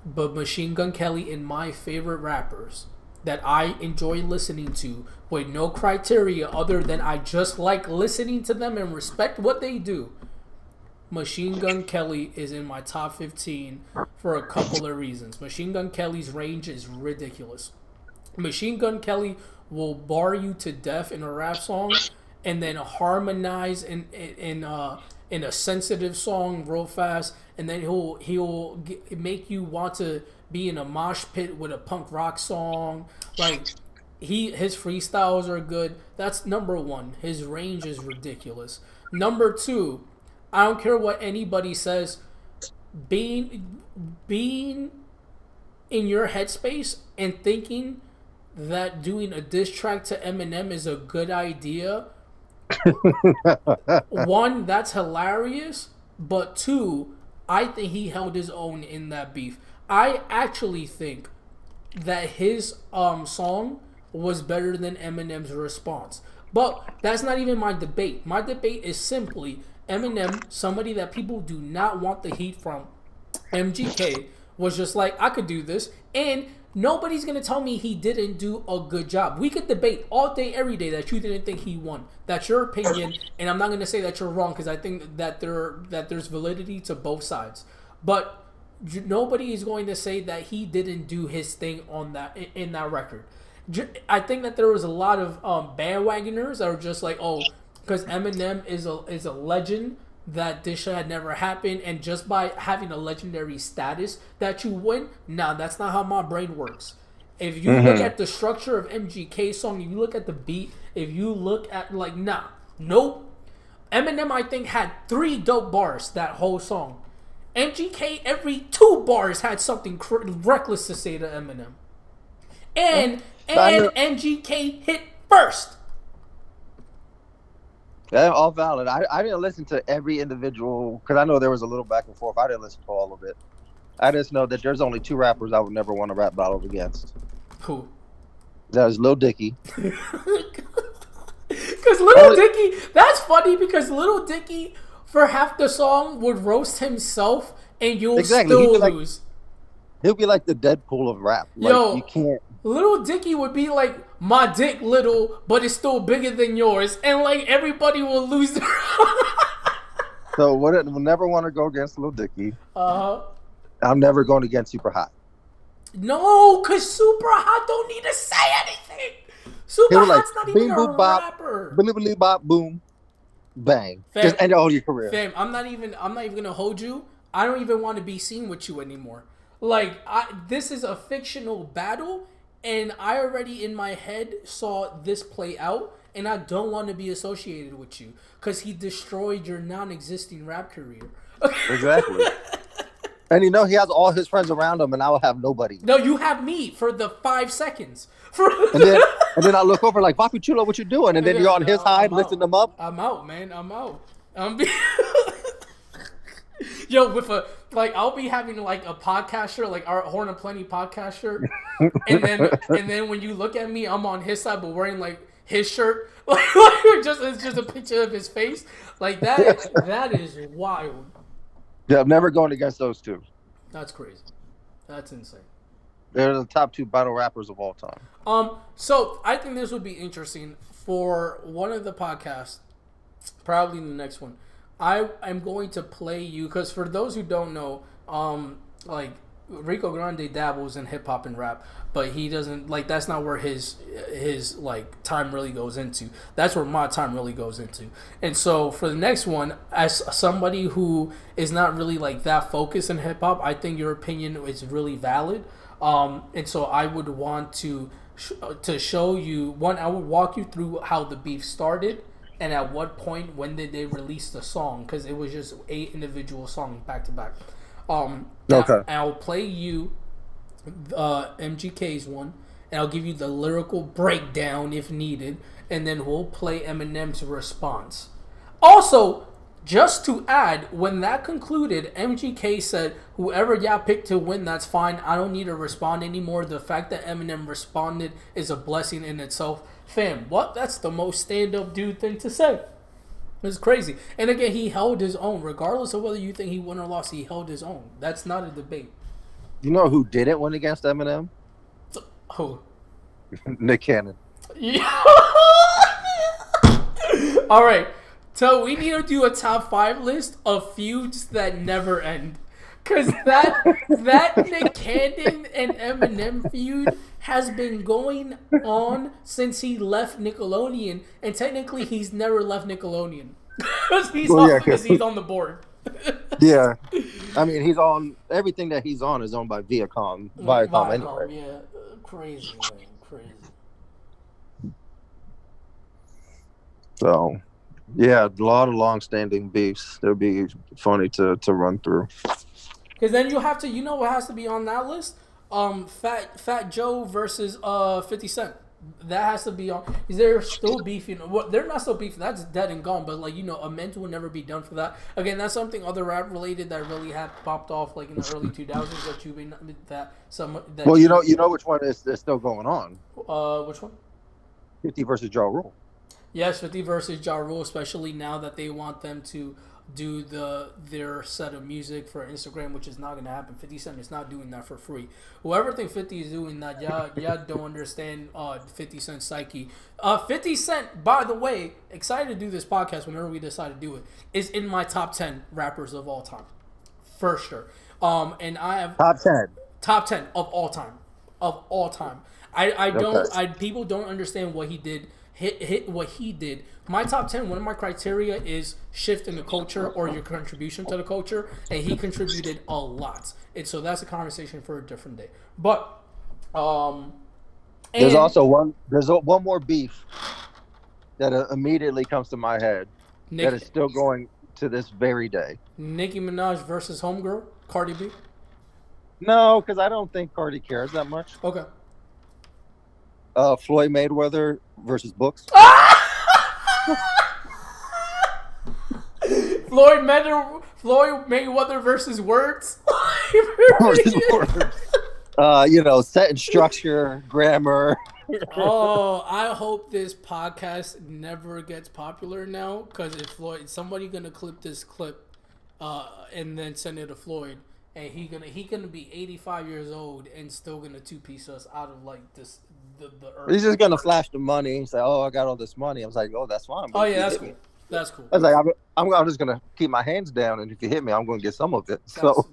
but Machine Gun Kelly in my favorite rappers that I enjoy listening to with no criteria other than I just like listening to them and respect what they do. Machine Gun Kelly is in my top 15 for a couple of reasons. Machine Gun Kelly's range is ridiculous. Machine Gun Kelly will bar you to death in a rap song and then harmonize in a sensitive song real fast, and then make you want to be in a mosh pit with a punk rock song. Like his freestyles are good. That's number one. His range is ridiculous. Number two, I don't care what anybody says. Being in your headspace and thinking that doing a diss track to Eminem is a good idea. One, that's hilarious, but two, I think he held his own in that beef. I actually think that his song was better than Eminem's response. But that's not even my debate. My debate is simply Eminem, somebody that people do not want the heat from, MGK was just like, I could do this, and nobody's gonna tell me he didn't do a good job. We could debate all day, every day that you didn't think he won. That's your opinion, and I'm not gonna say that you're wrong because I think that there's validity to both sides. But nobody is going to say that he didn't do his thing on that in that record. I think that there was a lot of bandwagoners that were just like, oh, because Eminem is a legend, that this shit had never happened, and just by having a legendary status that you win. Nah, that's not how my brain works. If you look at the structure of MGK's song, if you look at the beat, if you look at nope. Eminem, I think, had 3 dope bars that whole song. MGK, every 2 bars had something reckless to say to Eminem, and MGK hit first. Yeah, all valid. I didn't listen to every individual because I know there was a little back and forth. I didn't listen to all of it. I just know that there's only 2 rappers I would never want to rap battles against. Who? That was Lil Dicky. Because Little Dicky, that's funny because Little Dicky for half the song would roast himself and you'll still lose. He'll be like the Deadpool of rap. Yo, you can't. Little Dicky would be like, my dick little, but it's still bigger than yours, and like everybody will lose their. So we'll never want to go against Lil Dicky. I'm never going against Super Hot. No, cause Super Hot don't need to say anything. Super Hot's not even a rapper. Boom, bop, boom, bang. Fam, just end all your career. Fam, I'm not even gonna hold you. I don't even want to be seen with you anymore. Like, this is a fictional battle, and I already in my head saw this play out, and I don't want to be associated with you because he destroyed your non-existing rap career. Exactly. And he has all his friends around him, and I will have nobody. No, you have me for the 5 seconds. and then I look over like, Vapi, Chulo, what you doing? And then you're on his side, lifting them up. I'm out, man. I'm out. Yo, I'll be having like a podcast shirt, like our Horn and Plenty podcast shirt, and then when you look at me, I'm on his side, but wearing like his shirt, it's just a picture of his face, like that. That is wild. Yeah, I'm never going against those 2. That's crazy. That's insane. They're the top 2 battle rappers of all time. So I think this would be interesting for one of the podcasts, probably the next one. I am going to play you because for those who don't know, like Rico Grande dabbles in hip hop and rap, but he doesn't like that's not where his like time really goes into. That's where my time really goes into. And so for the next one, as somebody who is not really like that focused in hip hop, I think your opinion is really valid. And so I would want to show you one. I would walk you through how the beef started. And at what point, when did they release the song? Because it was just 8 individual songs back to back. Okay. I'll play you MGK's one, and I'll give you the lyrical breakdown if needed, and then we'll play Eminem's response. Also, just to add, when that concluded, MGK said, whoever y'all picked to win, that's fine. I don't need to respond anymore. The fact that Eminem responded is a blessing in itself. Fam, what? That's the most stand-up dude thing to say. It's crazy. And again, he held his own. Regardless of whether you think he won or lost, he held his own. That's not a debate. You know who didn't win against Eminem? Who? Nick Cannon. Yeah. All right. So we need to do a top 5 list of feuds that never end. Because that Nick Cannon and Eminem feud has been going on since he left Nickelodeon, and technically he's never left Nickelodeon because he's on the board. Yeah, I mean he's on everything that he's on is owned by Viacom anyway. Yeah, crazy, man, crazy. So, yeah, a lot of long-standing beefs. They'll be funny to run through. Because then you have to, you know what has to be on that list? Fat Joe versus 50 Cent. That has to be on. Is there still beefing? Well, they're not still beefing. That's dead and gone. But amends will never be done for that. Again, that's something other rap related that really had popped off like in the early 2000s. That you that some. That well, you know which one is still going on. Which one? 50 versus Ja Rule. Yes, 50 versus Ja Rule, especially now that they want them to do their set of music for Instagram, which is not gonna happen. 50 Cent is not doing that for free. Whoever think 50 is doing that, y'all don't understand 50 Cent psyche. 50 Cent, by the way, excited to do this podcast whenever we decide to do it, is in my top 10 rappers of all time, for sure. And I have Top 10. top 10 of all time, of all time. I Okay. don't I people don't understand what he did. Hit what he did. My top 10, one of my criteria is shift in the culture or your contribution to the culture, and he contributed a lot. And so that's a conversation for a different day. But There's and also one more beef that immediately comes to my head that is Nick, still going to this very day. Nicki Minaj versus Homegirl, Cardi B. No, because I don't think Cardi cares that much. Okay. Floyd Mayweather versus Books. Floyd Mayweather versus words. Set and structure, grammar. Oh, I hope this podcast never gets popular now, because if somebody gonna clip this clip, and then send it to Floyd, and he gonna be 85 years old and still gonna two piece us out of like this the earth. He's just gonna flash the money. He's like, "Oh, I got all this money." I was like, "Oh, that's fine." Oh yeah, that's cool. That's cool. I was like, I'm just gonna keep my hands down, and if you hit me, I'm gonna get some of it.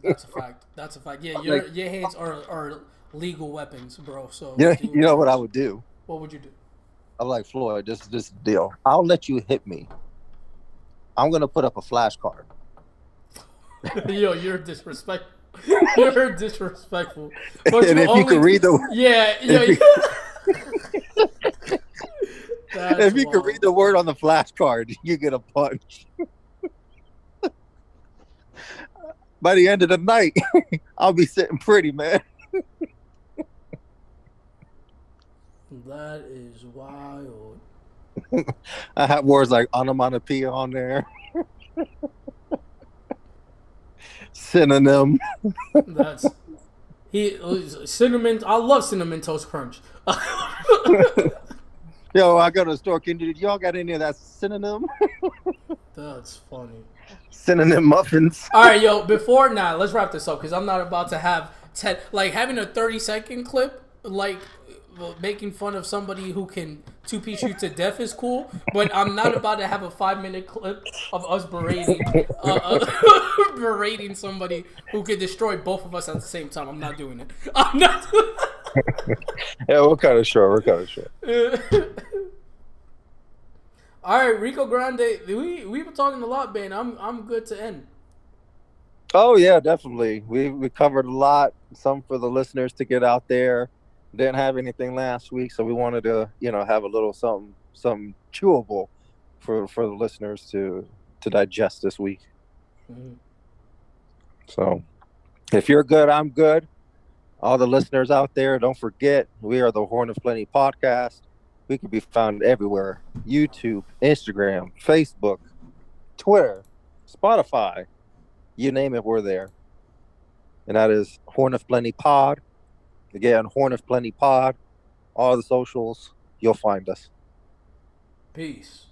That's a fact. That's a fact. Yeah, your hands are legal weapons, bro. So you know what I would do? What would you do? I'm like, Floyd, this deal. I'll let you hit me. I'm gonna put up a flashcard. Yo, you're disrespectful. You're disrespectful. But and if you can read the if you can read the word on the flashcard, you get a punch. By the end of the night, I'll be sitting pretty, man. That is wild. I have words like onomatopoeia on there. Synonym. That's cinnamon. I love Cinnamon Toast Crunch. Yo, I go to the store. Y'all got any of that synonym? That's funny. Synonym muffins. All right, yo. Let's wrap this up because I'm not about to have having a 30-second clip like making fun of somebody who can two-piece you to death is cool, but I'm not about to have a 5-minute clip of us berating somebody who could destroy both of us at the same time. I'm not doing it. I'm not. Yeah, we're kind of sure. All right, Rico Grande. We've been talking a lot, man. I'm good to end. Oh yeah, definitely. We covered a lot. Some for the listeners to get out there. Didn't have anything last week, so we wanted to, have a little something chewable for the listeners to digest this week. Mm-hmm. So, if you're good, I'm good. All the listeners out there, don't forget, we are the Horn of Plenty podcast. We can be found everywhere: YouTube, Instagram, Facebook, Twitter, Spotify. You name it, we're there. And that is Horn of Plenty Pod. Again, Horn of Plenty Pod. All the socials, you'll find us. Peace.